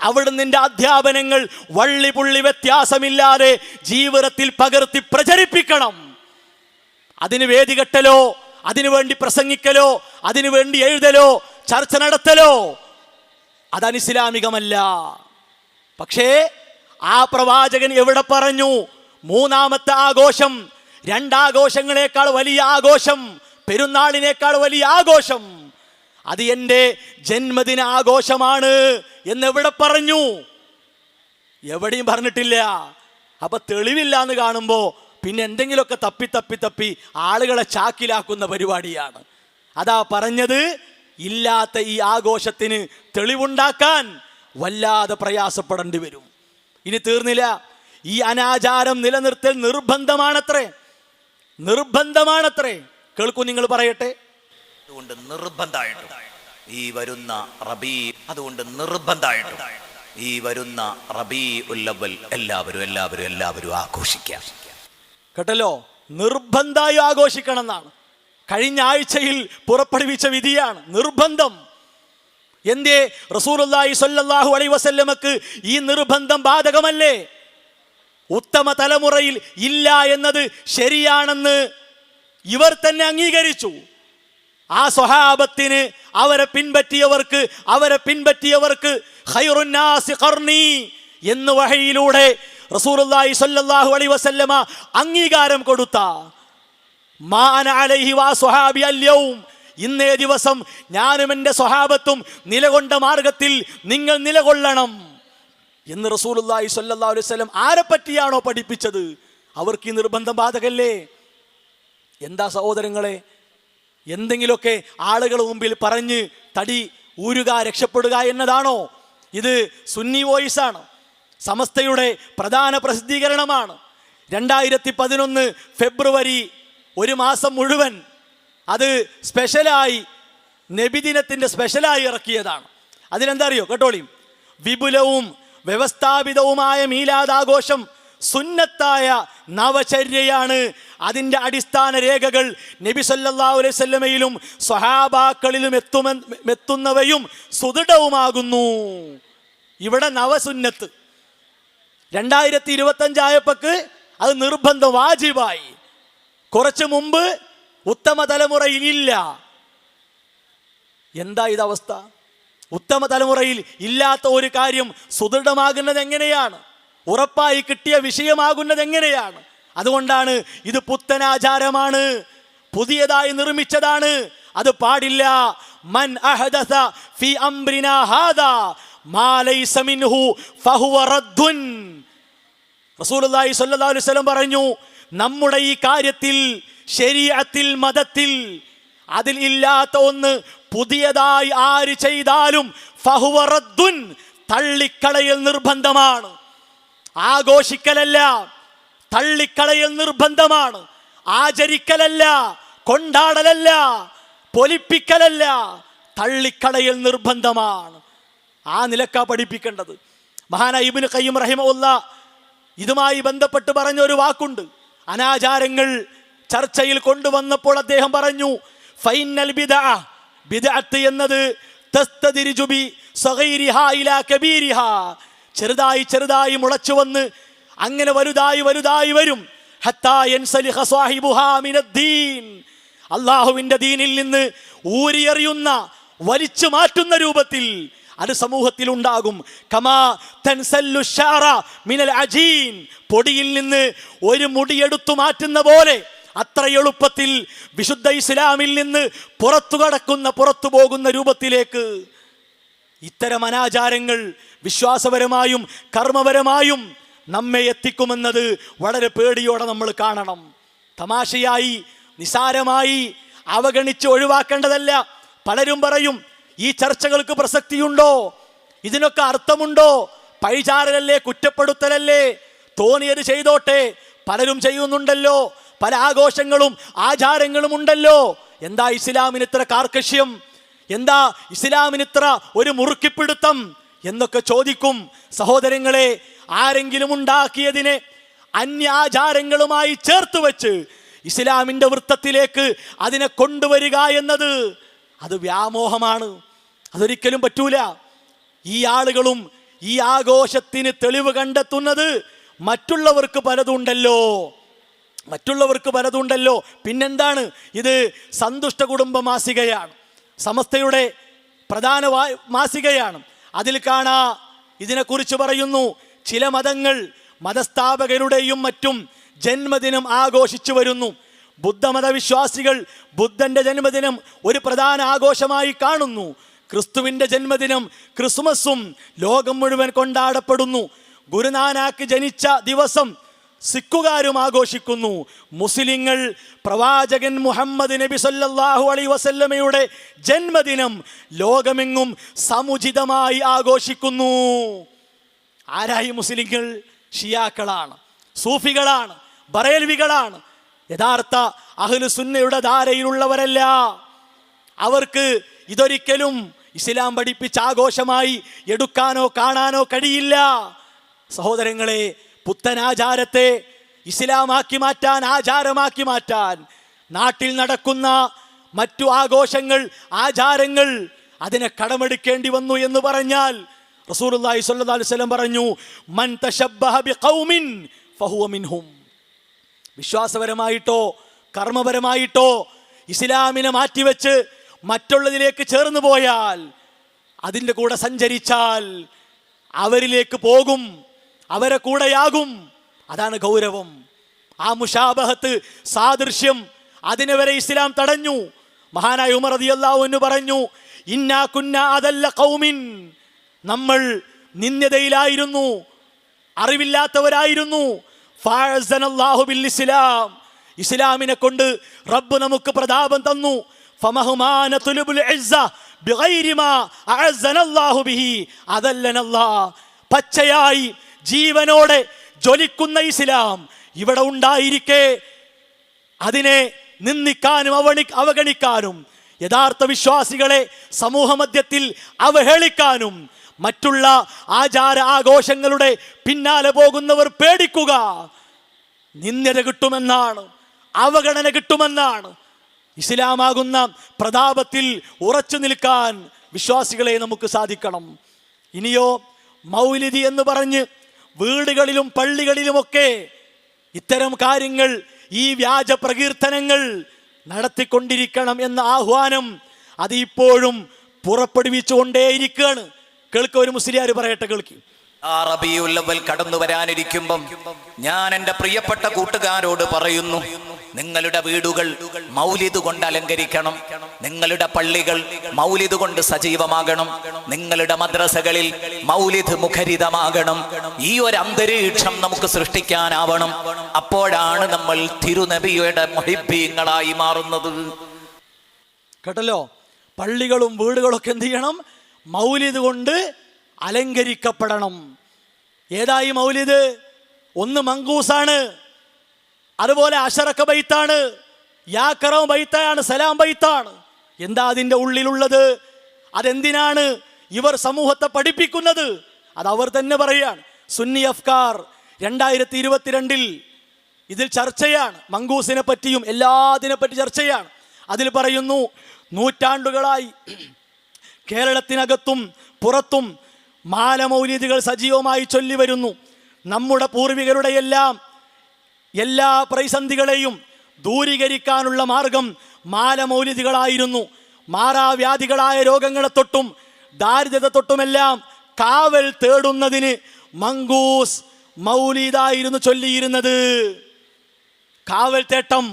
അവിടുന്ന് അധ്യാപനങ്ങൾ വള്ളി പുള്ളി വ്യത്യാസമില്ലാതെ ജീവിതത്തിൽ പകർത്തി പ്രചരിപ്പിക്കണം. അതിന് വേദി കെട്ടലോ, അതിനുവേണ്ടി പ്രസംഗിക്കലോ, അതിനുവേണ്ടി എഴുതലോ, ചർച്ച നടത്തലോ അതനിസ്ലാമികമല്ല. പക്ഷേ ആ പ്രവാചകൻ എവിടെ പറഞ്ഞു? 3ാമത്തെ ആഘോഷം, 2 ആഘോഷങ്ങളെക്കാൾ വലിയ ആഘോഷം, പെരുന്നാളിനേക്കാൾ വലിയ ആഘോഷം, അത് എൻ്റെ ജന്മദിന ആഘോഷമാണ് എന്നെവിടെ പറഞ്ഞു? എവിടെയും പറഞ്ഞിട്ടില്ല. അപ്പൊ തെളിവില്ല എന്ന് കാണുമ്പോ പിന്നെ എന്തെങ്കിലുമൊക്കെ തപ്പി ആളുകളെ ചാക്കിലാക്കുന്ന പരിപാടിയാണ്. അതാ പറഞ്ഞത്, ഇല്ലാത്ത ഈ ആഘോഷത്തിന് തെളിവുണ്ടാക്കാൻ വല്ലാതെ പ്രയാസപ്പെടേണ്ടി വരും. ഇനി തീർന്നില്ല, ഈ അനാചാരം നിലനിർത്തൽ നിർബന്ധമാണത്രേ. കേൾക്കൂ, നിങ്ങൾ പറയട്ടെ. അതുകൊണ്ട് നിർബന്ധമായിട്ടും ഈ വരുന്ന റബീഉൽ അവ്വൽ എല്ലാവരും ആഘോഷിക്കാം. കേട്ടല്ലോ, നിർബന്ധമായി ആഘോഷിക്കണം എന്നാണ്. കഴിഞ്ഞ ആഴ്ചയിൽ പുറപ്പെടുവിച്ച വിധിയാണ്, നിർബന്ധം. എന്തേ? റസൂലുള്ളാഹി സ്വല്ലല്ലാഹു അലൈഹി വസല്ലമക്ക് ഈ നിർബന്ധം ബാധകമല്ലേ? ഉത്തമ തലമുറയിൽ ഇല്ല എന്നത് ശരിയാണെന്ന് ഇവർ തന്നെ അംഗീകരിച്ചു. ആ സ്വഹാബത്തിന്, അവരെ പിൻപറ്റിയവർക്ക് ഖൈറുൻ നാസി ഖർനി എന്ന് വഹയിലൂടെ റസൂലുള്ളാഹി സ്വല്ലല്ലാഹു അലൈഹി വസല്ലമ അംഗീകാരം കൊടുത്ത മാ അന അലൈഹി വ സ്വഹാബി അൽയൗം, ഇന്നേ ദിവസം ഞാനും എൻ്റെ സ്വഹാബത്തും നിലകൊണ്ട മാർഗത്തിൽ നിങ്ങൾ നിലകൊള്ളണം എന്ന് റസൂലുള്ളാഹി സ്വല്ലല്ലാഹു അലൈഹി വസല്ലം ആരെ പറ്റിയാണോ പഠിപ്പിച്ചത് അവർക്ക് ഈ നിർബന്ധം ബാധകല്ലേ? എന്താ സഹോദരങ്ങളെ, എന്തെങ്കിലുമൊക്കെ ആളുകൾ മുമ്പിൽ പറഞ്ഞ് തടി ഊരുക, രക്ഷപ്പെടുക എന്നതാണോ? ഇത് സുന്നി വോയിസ് ആണ്, സമസ്തയുടെ പ്രധാന പ്രസിദ്ധീകരണമാണ്. 2011 ഫെബ്രുവരി 1 മാസം മുഴുവൻ അത് സ്പെഷ്യലായി, നബിദിനത്തിൻ്റെ സ്പെഷ്യലായി ഇറക്കിയതാണ്. അതിലെന്താ അറിയോ? കേട്ടോളി. വിപുലവും വ്യവസ്ഥാപിതവുമായ മീലാദാഘോഷം സുന്നത്തായ നവചര്യയാണ്. അതിൻ്റെ അടിസ്ഥാന രേഖകൾ നബി സല്ലല്ലാഹു അലൈഹി വസല്ലമയിലും സ്വഹാബാക്കളിലും എത്തുന്നവയും സുദൃഢവുമാകുന്നു. ഇവിടെ നവസുന്നത്ത് 2025 ആയപ്പോക്ക് അത് നിർബന്ധം, വാജിബായി. കുറച്ചു മുമ്പ് ഉത്തമ തലമുറയിൽ ഇല്ല. എന്താ ഇതവസ്ഥ? ഉത്തമ തലമുറയിൽ ഇല്ലാത്ത ഒരു കാര്യം സുദൃഢമാകുന്നത് എങ്ങനെയാണ്? ഉറപ്പായി കിട്ടിയ വിഷയമാകുന്നത് എങ്ങനെയാണ്? അതുകൊണ്ടാണ് ഇത് പുത്തനാചാരമാണ്, പുതിയതായി നിർമ്മിച്ചതാണ്, അത് പാടില്ല. മൻ അഹദസ ഫി അംറിനാ ഹാദാ മാ ലൈസ മിൻഹു ഫഹുവ റദ്ദുൻ. റസൂലുള്ളാഹി സ്വല്ലല്ലാഹു അലൈഹി വസല്ലം പറഞ്ഞു, നമ്മുടെ ഈ കാര്യത്തിൽ, ശരീഅത്തിൽ, മതത്തിൽ അതിൽ ഇല്ലാത്ത ഒന്ന് പുതിയതായി ആര് ചെയ്താലും ഫഹുവ റദ്ദുൻ, തള്ളിക്കളയൽ നിർബന്ധമാണ്. ആഘോഷിക്കലല്ല, തള്ളിക്കളയൽ നിർബന്ധമാണ്. ആചരിക്കലല്ല, കൊണ്ടാടലല്ല, പൊലിപ്പിക്കലല്ല, തള്ളിക്കളയൽ നിർബന്ധമാണ്. ആ നിലക്കാ പഠിപ്പിക്കേണ്ടത്. മഹാനായ ഇബ്നു ഖയ്യിം റഹിമഹുല്ലാഹ് ഇതുമായി ബന്ധപ്പെട്ട് പറഞ്ഞ ഒരു വാക്കുണ്ട്. അനാചാരങ്ങൾ ചർച്ചയിൽ കൊണ്ടുവന്നപ്പോൾ അദ്ദേഹം പറഞ്ഞു, ഫൈനൽ ബിദ്അ, ബിദ്അത്ത് എന്നത് തസ്തദിരിജു ബി സഗീരിഹാ ഇലാ കബീരിഹാ, ചെറുതായി ചെറുതായി മുളച്ചു വന്ന് അങ്ങനെ വലുതായി വലുതായി വരും. ഹത്താ യൻസലിഖ സാഹിബുഹാ മിനദ്ദീൻ, അല്ലാഹുവിൻ്റെ ദീനിൽ നിന്ന് ഊരിയെറിയുന്ന, വലിച്ചു മാറ്റുന്ന രൂപത്തിൽ അത് സമൂഹത്തിൽ ഉണ്ടാകും. കമാ തൻസല്ലു ശഅറ മിനൽ അജീൻ, പൊടിയിൽ നിന്ന് ഒരു മുടിയെടുത്തു മാറ്റുന്ന പോലെ അത്ര എളുപ്പത്തിൽ വിശുദ്ധ ഇസ്ലാമിൽ നിന്ന് പുറത്തു പോകുന്ന രൂപത്തിലേക്ക് ഇത്തരം അനാചാരങ്ങൾ വിശ്വാസപരമായും കർമ്മപരമായും നമ്മെ എത്തിക്കുമെന്നത് വളരെ പേടിയോടെ നമ്മൾ കാണണം. തമാശയായി, നിസാരമായി അവഗണിച്ച് ഒഴിവാക്കേണ്ടതല്ല. പലരും പറയും, ഈ ചർച്ചകൾക്ക് പ്രസക്തിയുണ്ടോ? ഇതിനൊക്കെ അർത്ഥമുണ്ടോ? പഴിചാരലല്ലേ, കുറ്റപ്പെടുത്തലല്ലേ, തോന്നിയത് ചെയ്തോട്ടെ, പലരും ചെയ്യുന്നുണ്ടല്ലോ, പല ആഘോഷങ്ങളും ആചാരങ്ങളും ഉണ്ടല്ലോ. എന്താ ഇസ്ലാമിന് ഇത്ര കാർക്കശ്യം? എന്താ ഇസ്ലാമിന് ഇത്ര ഒരു മുറുക്കിപ്പിടുത്തം എന്നൊക്കെ ചോദിക്കും. സഹോദരങ്ങളെ, ആരെങ്കിലും ഉണ്ടാക്കിയതിനെ അന്യാചാരങ്ങളുമായി ചേർത്ത് വെച്ച് ഇസ്ലാമിൻ്റെ വൃത്തത്തിലേക്ക് അതിനെ കൊണ്ടുവരിക എന്നത് അത് വ്യാമോഹമാണ്. അതൊരിക്കലും പറ്റൂല. ഈ ആളുകളും ഈ ആഘോഷത്തിന് തെളിവ് കണ്ടെത്തുന്നത് മറ്റുള്ളവർക്ക് പലതുണ്ടല്ലോ. പിന്നെന്താണ്? ഇത് സന്തുഷ്ട കുടുംബ മാസികയാണ്, സമസ്തയുടെ പ്രധാന മാസികയാണ്. അതിൽ കാണാ ഇതിനെക്കുറിച്ച് പറയുന്നു, ചില മതങ്ങൾ മതസ്ഥാപകരുടെയും മറ്റും ജന്മദിനം ആഘോഷിച്ചു വരുന്നു. ബുദ്ധമതവിശ്വാസികൾ ബുദ്ധന്റെ ജന്മദിനം ഒരു പ്രധാന ആഘോഷമായി കാണുന്നു. ക്രിസ്തുവിൻ്റെ ജന്മദിനം ക്രിസ്മസും ലോകം മുഴുവൻ കൊണ്ടാടപ്പെടുന്നു. ഗുരുനാനാക്ക് ജനിച്ച ദിവസം സിഖുകാരും ആഘോഷിക്കുന്നു. മുസ്ലിങ്ങൾ പ്രവാചകൻ മുഹമ്മദ് നബി സല്ലല്ലാഹു അലൈഹി വസല്ലമയുടെ ജന്മദിനം ലോകമെങ്ങും സമുചിതമായി ആഘോഷിക്കുന്നു. ആരായി മുസ്ലിങ്ങൾ? ഷിയാക്കളാണ്, സൂഫികളാണ്, ബറേൽവികളാണ്. യഥാർത്ഥ അഹ്ലു സുന്നയുടെ ധാരയിലുള്ളവരല്ല. അവർക്ക് ഇതൊരിക്കലും ഇസ്ലാം പഠിപ്പിച്ച ആഘോഷമായി എടുക്കാനോ കാണാനോ കഴിയില്ല. സഹോദരങ്ങളെ, പുത്തനാചാരത്തെ ഇസ്ലാമാക്കി മാറ്റാൻ, ആചാരമാക്കി മാറ്റാൻ നാട്ടിൽ നടക്കുന്ന മറ്റു ആഘോഷങ്ങൾ, ആചാരങ്ങൾ അതിനെ കടമെടുക്കേണ്ടി വന്നു എന്ന് പറഞ്ഞാൽ റസൂലുള്ളാഹി സ്വല്ലല്ലാഹു അലൈഹി വസല്ലം പറഞ്ഞു, മൻ തശബ്ബഹ ബിഖൗമിൻ ഫഹുവ മിൻഹും. വിശ്വാസപരമായിട്ടോ കർമ്മപരമായിട്ടോ ഇസ്ലാമിനെ മാറ്റിവെച്ച് മറ്റുള്ളതിലേക്ക് ചേർന്ന് പോയാൽ, അതിൻ്റെ കൂടെ സഞ്ചരിച്ചാൽ അവരിലേക്ക് പോകും, അവരെ കൂടെയാകും. അതാണ് ഗൗരവം. ആ മുഷാബഹത്ത്, സാദൃശ്യം, അതിനെ വരെ ഇസ്ലാം തടഞ്ഞു. മഹാനായ ഉമർ റളിയല്ലാഹു അൻഹു പറഞ്ഞു, ഇന്നാ കുന്നാ അദല്ല ഖൗമിൻ, നമ്മൾ നിന്ദ്യതയിലായിരുന്നു, അറിവില്ലാത്തവരായിരുന്നു. ഫഅഅ്സനല്ലാഹു ബിൽ ഇസ്ലാം, ഇസ്ലാമിനെ കൊണ്ട് റബ്ബ് നമുക്ക് പ്രതാപം തന്നു. ഫമഹ്മാന തുലുബുൽ ഇസ്സ ബിഗൈരി മാ അഅ്സനല്ലാഹു ബിഹി അദല്ലനല്ലാഹ്. പച്ചയായി ജീവനോടെ ജ്വലിക്കുന്ന ഇസ്ലാം ഇവിടെ ഉണ്ടായിരിക്കെ അതിനെ നിന്ദിക്കാനും അവഗണിക്കാനും, യഥാർത്ഥ വിശ്വാസികളെ സമൂഹമധ്യത്തിൽ അവഹേളിക്കാനും, മറ്റുള്ള ആചാര ആഘോഷങ്ങളുടെ പിന്നാലെ പോകുന്നവർ പേടിക്കുക. നിന്ദ്യത കിട്ടുമെന്നാണ്, അവഗണന കിട്ടുമെന്നാണ്. ഇസ്ലാമാകുന്ന പ്രതാപത്തിൽ ഉറച്ചു നിൽക്കാൻ വിശ്വാസികളെ നമുക്ക് സാധിക്കണം. ഇനിയോ മൗലിദി എന്ന് പറഞ്ഞ് വീടുകളിലും പള്ളികളിലുമൊക്കെ ഇത്തരം കാര്യങ്ങൾ, ഈ വ്യാജ പ്രകീർത്തനങ്ങൾ നടത്തിക്കൊണ്ടിരിക്കണം എന്ന ആഹ്വാനം അത് ഇപ്പോഴും പുറപ്പെടുവിച്ചുകൊണ്ടേയിരിക്കുകയാണ്. കേൾക്കുക, ഒരു മുസ്ലിയാർ പറയട്ടെ, കേൾക്കി. ആ റബീഉൽ അവ്വൽ കടന്നു വരാനിരിക്കുമ്പം ഞാൻ എൻ്റെ പ്രിയപ്പെട്ട കൂട്ടുകാരോട് പറയുന്നു, നിങ്ങളുടെ വീടുകൾ മൗലിദ് കൊണ്ട് അലങ്കരിക്കണം, നിങ്ങളുടെ പള്ളികൾ മൗലിദ് കൊണ്ട് സജീവമാകണം, നിങ്ങളുടെ മദ്രസകളിൽ മൗലിദ് മുഖരിതമാകണം. ഈ ഒരു അന്തരീക്ഷം നമുക്ക് സൃഷ്ടിക്കാനാവണം. അപ്പോഴാണ് നമ്മൾ തിരുനബിയുടെ മുഹിബ്ബീങ്ങളായി മാറുന്നത്. കേട്ടല്ലോ, പള്ളികളും വീടുകളൊക്കെ എന്ത് ചെയ്യണം? മൗലിദ് കൊണ്ട് അലങ്കരിക്കപ്പെടണം. ഏതായി മൗലിദ്? ഒന്ന് മങ്കൂസാണ്, അതുപോലെ അശറക്ക ബൈത്താണ്, യാക്കറം ബൈത്താണ്, സലാം ബൈത്താണ്. എന്താ അതിൻ്റെ ഉള്ളിലുള്ളത്? അതെന്തിനാണ് ഇവർ സമൂഹത്തെ പഠിപ്പിക്കുന്നത്? അത് അവർ തന്നെ പറയാണ്. സുന്നി അഫ്കാർ 2022 ഇതിൽ ചർച്ചയാണ്. മങ്കൂസിനെ പറ്റിയും എല്ലാത്തിനെ പറ്റി ചർച്ചയാണ്. അതിൽ പറയുന്നു, നൂറ്റാണ്ടുകളായി കേരളത്തിനകത്തും പുറത്തും മാലമൗലിദുകൾ സജീവമായി ചൊല്ലി വരുന്നു. നമ്മുടെ പൂർവികരുടെ എല്ലാ പ്രതിസന്ധികളെയും ദൂരീകരിക്കാനുള്ള മാർഗം മാലമൗലിദുകളായിരുന്നു. മാറാവ്യാധികളായ രോഗങ്ങളെ തൊട്ടും ദാരിദ്ര്യത്തെ തൊട്ടുമെല്ലാം കാവൽ തേടുന്നതിന് മങ്കൂസ് മൗലിദായിരുന്നു ചൊല്ലിയിരുന്നത്. കാവൽ തേട്ടം,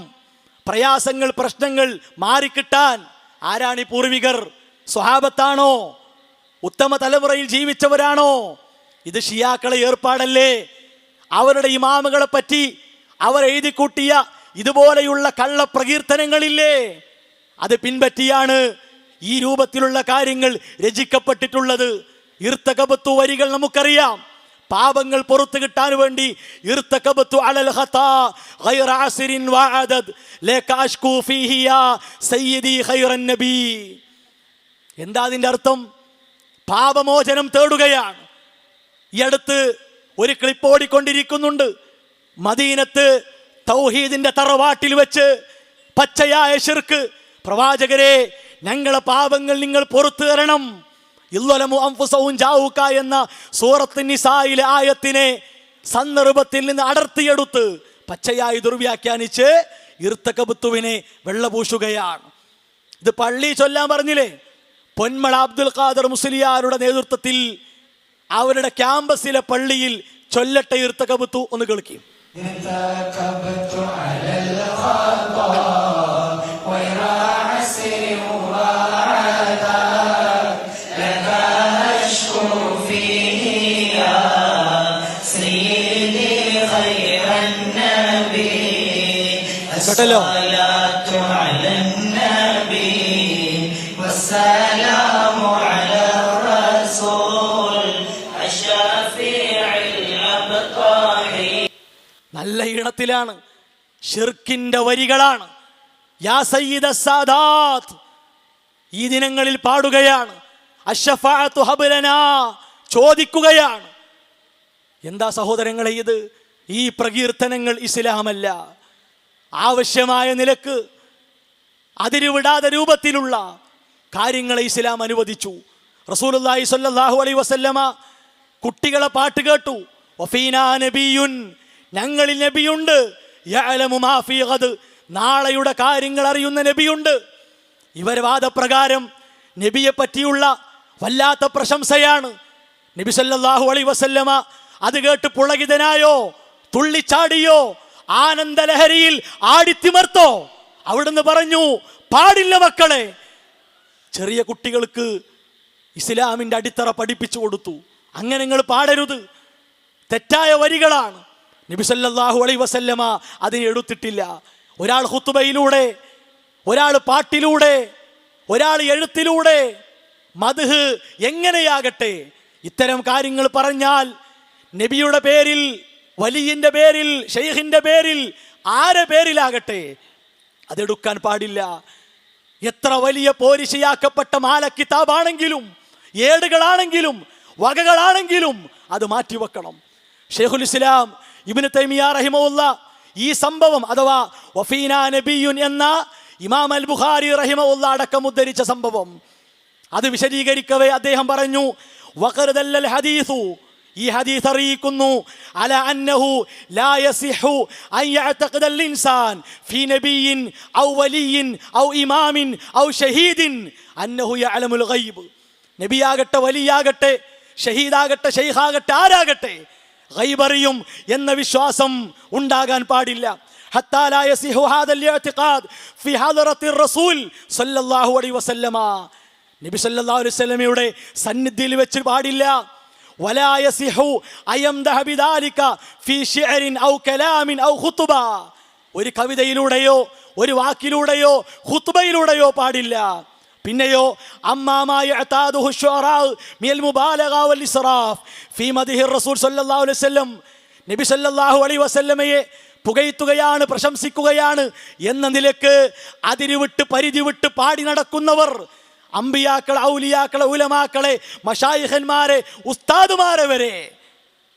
പ്രയാസങ്ങൾ, പ്രശ്നങ്ങൾ മാറിക്കിട്ടാൻ ആരാണ് ഈ പൂർവികർ? സ്വഹാബത്താണോ? ഉത്തമ തലമുറയിൽ ജീവിച്ചവരാണോ? ഇത് ഷിയാക്കളെ ഏർപ്പാടല്ലേ? അവരുടെ ഇമാമുകളെ പറ്റി അവർ എഴുതി കൂട്ടിയ ഇതുപോലെയുള്ള കള്ളപ്രകീർത്തനങ്ങളില്ലേ? അത് പിൻപറ്റിയാണ് ഈ രൂപത്തിലുള്ള കാര്യങ്ങൾ രചിക്കപ്പെട്ടിട്ടുള്ളത്. ഇർത്തകബത്തു വരികൾ നമുക്കറിയാം. പാപങ്ങൾ പുറത്തു കിട്ടാൻ വേണ്ടി ഇർത്തകബത്തു അലൽ ഖതാ ഗൈറ അസ്രിൻ വഅദദ് ലകാഷ്കു ഫീഹി യാ സയ്യിദി ഖൈറൻ നബി. എന്താ അതിൻ്റെ അർത്ഥം? പാപമോചനം തേടുകയാണ്. ഈ അടുത്ത് ഒരു ക്ലിപ്പ് ഓടിക്കൊണ്ടിരിക്കുന്നുണ്ട്. മദീനത്ത് തൗഹീദിന്റെ തറവാട്ടിൽ വെച്ച് പച്ചയായ ശിർക്ക്, പ്രവാചകരെ ഞങ്ങളെ പാപങ്ങൾ നിങ്ങൾ പുറത്തു തരണം, ഇല്ലലമു അൻഫുസഹും ജാഊക എന്ന സൂറത്ത് നിസായിലെ ആയത്തിനെ സന്ദർഭത്തിൽ നിന്ന് അടർത്തിയെടുത്ത് പച്ചയായി ദുർവ്യാഖ്യാനിച്ച് ഇർത്തകബത്തുവിനെ വെള്ളപൂശുകയാണ്. ഇത് പള്ളി ചൊല്ലാൻ പറഞ്ഞില്ലേ? പൊന്മള അബ്ദുൽ ഖാദർ മുസ്ലിയാരുടെ നേതൃത്വത്തിൽ അവരുടെ ക്യാമ്പസിലെ പള്ളിയിൽ ചൊല്ലട്ടെ ഇർത്തകബത്തു. ഒന്ന് കേൾക്കും. കേട്ടല്ലോ? നല്ല ഈണത്തിലാണ്, ഷിർക്കിന്റെ വരികളാണ്. യാ സയ്യിദ സാദാത്ത് ഈ ദിനങ്ങളിൽ പാടുകയാണ്. അശ്ശഫാഅത്തു ഹബ്ലനാ ചോദിക്കുകയാണ്. എന്താ സഹോദരങ്ങളെ ഇത്? ഈ പ്രകീർത്തനങ്ങൾ ഇസ്ലാമല്ല. ആവശ്യമായ നിലക്ക് അതിരുവിടാതെ രൂപത്തിലുള്ള കാര്യങ്ങളെ ഇസ്ലാം അനുവദിച്ചു. റസൂലുള്ളാഹി സ്വല്ലല്ലാഹു അലൈഹി വസല്ലമ കുട്ടികളെ പാട്ട് കേട്ടു. വഫീനാ നബിയുൻ, ഞങ്ങളിൽ നബിയുണ്ട്, യഅലമു മാ ഫീ ഗദ്, നാളെയുടെ കാര്യങ്ങൾ അറിയുന്ന നബിയുണ്ട്. ഇവർ വാദപ്രകാരം നബിയെ പറ്റിയുള്ള വല്ലാത്ത പ്രശംസയാണ്. നബി സല്ലല്ലാഹു അലൈഹി വസല്ലമ അത് കേട്ട് പുളകിതനായോ, തുള്ളിച്ചാടിയോ, ആനന്ദലഹരിയിൽ ആടിത്തിമർത്തോ? അവിടുന്ന് പറഞ്ഞു, പാടില്ല മക്കളെ. ചെറിയ കുട്ടികൾക്ക് ഇസ്ലാമിൻ്റെ അടിത്തറ പഠിപ്പിച്ചു കൊടുത്തു. അങ്ങനെ നിങ്ങൾ പാടരുത്, തെറ്റായ വരികളാണ്. നബി സല്ലല്ലാഹു അലൈഹി വസല്ലമ അതിനെ എടുത്തിട്ടില്ല. ഒരാൾ ഖുതുബയിലൂടെ, ഒരാൾ പാട്ടിലൂടെ, ഒരാൾ എഴുത്തിലൂടെ, മദ്ഹ് എങ്ങനെയാകട്ടെ ഇത്തരം കാര്യങ്ങൾ പറഞ്ഞാൽ നബിയുടെ പേരിൽ, വലിയന്റെ പേരിൽ, ഷെയ്ഖിന്റെ പേരിൽ, ആരെ പേരിലാകട്ടെ അതെടുക്കാൻ പാടില്ല. എത്ര വലിയ പോരിശയാക്കപ്പെട്ട മാല കിതാബാണെങ്കിലും, ഏടുകളാണെങ്കിലും, വകകളാണെങ്കിലും അത് മാറ്റിവെക്കണം. ഷെയ്ഖുൽ ഇസ്ലാം ഇബ്നു തൈമിയ റഹിമഹുല്ല ഈ സംഭവം അഥവാ വഫീനാ നബിയുൻ എന്ന ഇമാം അൽ ബുഖാരി റഹിമഹുല്ല അടക്കം ഉദ്ധരിച്ച സംഭവം അത് വിശദീകരിക്കവേ അദ്ദേഹം പറഞ്ഞു, വഖർദൽ ഹദീസു, ഈ ഹദീസ് അറിയിക്കുന്നു അല അന്നഹു ലാ യസിഹു അൻ യഅതഖിദ അൽ ഇൻസാൻ ഫീ നബിയ്യിൻ ഔ വലിയ്യിൻ ഔ ഇമാമിൻ ഔ ഷഹീദിൻ അന്നഹു യഅലമുൽ ഗൈബ്. നബിയാകട്ടെ, വലിയാകട്ടെ, ഷഹീദാകട്ടെ, ശൈഖാകട്ടെ, ആരാകട്ടെ ഗൈബ് അറിയും എന്ന വിശ്വാസം ഉണ്ടാകാൻ പാടില്ല. ഹത്താ ലാ യസിഹു ഹാദൽ ഇഅ്തിഖാദ് ഫീ ഹദറത്തിർ റസൂൽ സല്ലല്ലാഹു അലൈഹി വസല്ലമ. നബി സല്ലല്ലാഹു അലൈഹി വസല്ലമയുടെ സന്നിധിയിൽ വെച്ച് പാടില്ല. വലാ യസിഹു അയംദഹ ബിദാലിക ഫീ ശിഅരിൻ ഔ കലാമിൻ ഔ ഖുതുബ. ഒരു കവിതയിലൂടെയോ ഒരു വാക്കിലൂടെയോ ഖുതുബയിലൂടെയോ പാടില്ല. പിന്നെയോ അമ്മാമായ അതാദുഹു ശുഅറാ മിനൽ മുബാലഗ വൽ ഇസ്റാഫ് ഫീ മദ്ഹിർ റസൂൽ സല്ലല്ലാഹു അലൈഹി വസല്ലം. നബി സല്ലല്ലാഹു അലൈഹി വസല്ലമയെ പുകഴ്ത്തുകയാണ്, പ്രശംസിക്കുകയാണ് എന്ന നിലക്ക് അതിരുവിട്ട് പരിധി വിട്ട് പാടി നടക്കുന്നവർ, അമ്പിയാക്കളെ, ഔലിയാക്കളെ, ഉലമാക്കളെ, മശായിഖന്മാരെ, ഉസ്താദുമാരെ വരെ.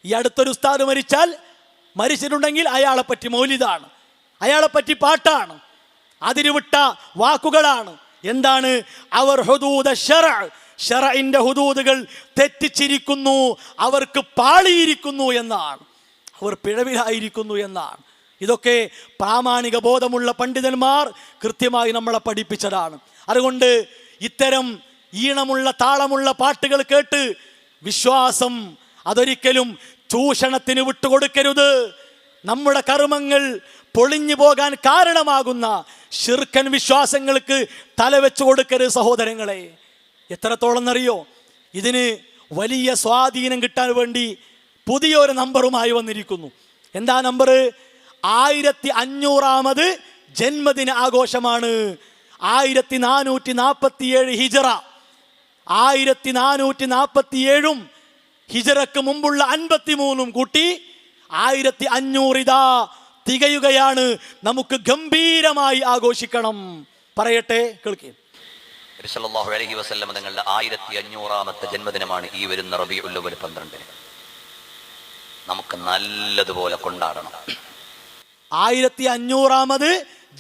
ഈ അടുത്തൊരു ഉസ്താദ് മരിച്ചിട്ടുണ്ടെങ്കിൽ അയാളെ പറ്റി മൗലിദാണ്, അയാളെ പറ്റി പാട്ടാണ്, അതിരുവിട്ട വാക്കുകളാണ്. എന്താണ്? അവർ ഹുദൂദ ശറഇന്റെ ഹുദൂദുകൾ തെറ്റിച്ചിരിക്കുന്നു, അവർക്ക് പാളിയിരിക്കുന്നു എന്നാണ്, അവർ പിഴവിലായിരിക്കുന്നു എന്നാണ്. ഇതൊക്കെ പ്രാമാണിക ബോധമുള്ള പണ്ഡിതന്മാർ കൃത്യമായി നമ്മളെ പഠിപ്പിച്ചതാണ്. അതുകൊണ്ട് ഇത്തരം ഈണമുള്ള താളമുള്ള പാട്ടുകൾ കേട്ട് വിശ്വാസം അതൊരിക്കലും ചൂഷണത്തിന് വിട്ടുകൊടുക്കരുത്. നമ്മുടെ കർമ്മങ്ങൾ പൊളിഞ്ഞു പോകാൻ കാരണമാകുന്ന ശിർക്കൻ വിശ്വാസങ്ങൾക്ക് തലവെച്ചു കൊടുക്കരുത് സഹോദരങ്ങളെ. എത്രത്തോളം എന്നറിയോ? ഇതിന് വലിയ സ്വാധീനം കിട്ടാൻ വേണ്ടി പുതിയൊരു നമ്പറുമായി വന്നിരിക്കുന്നു. എന്താ നമ്പർ? 1500 ജന്മദിന ആഘോഷമാണ്. 1447 ഹിജറ, 1447 ഹിജറക്ക് മുമ്പുള്ള 53 കൂട്ടി 1500 ഇതാ തികയുകയാണ്. നമുക്ക് ഗംഭീരമായി ആഘോഷിക്കണം. പറയട്ടെ, കേൾക്കേ. നബി സല്ലല്ലാഹു അലൈഹി വസല്ലം തങ്ങളുടെ 1500ാമത്തെ ജന്മദിനമാണ് ഈ വരുന്ന റബീഉൽ അവ്വൽ 12. നമുക്ക് നല്ലതുപോലെ കൊണ്ടാടണം. 1500ാമത്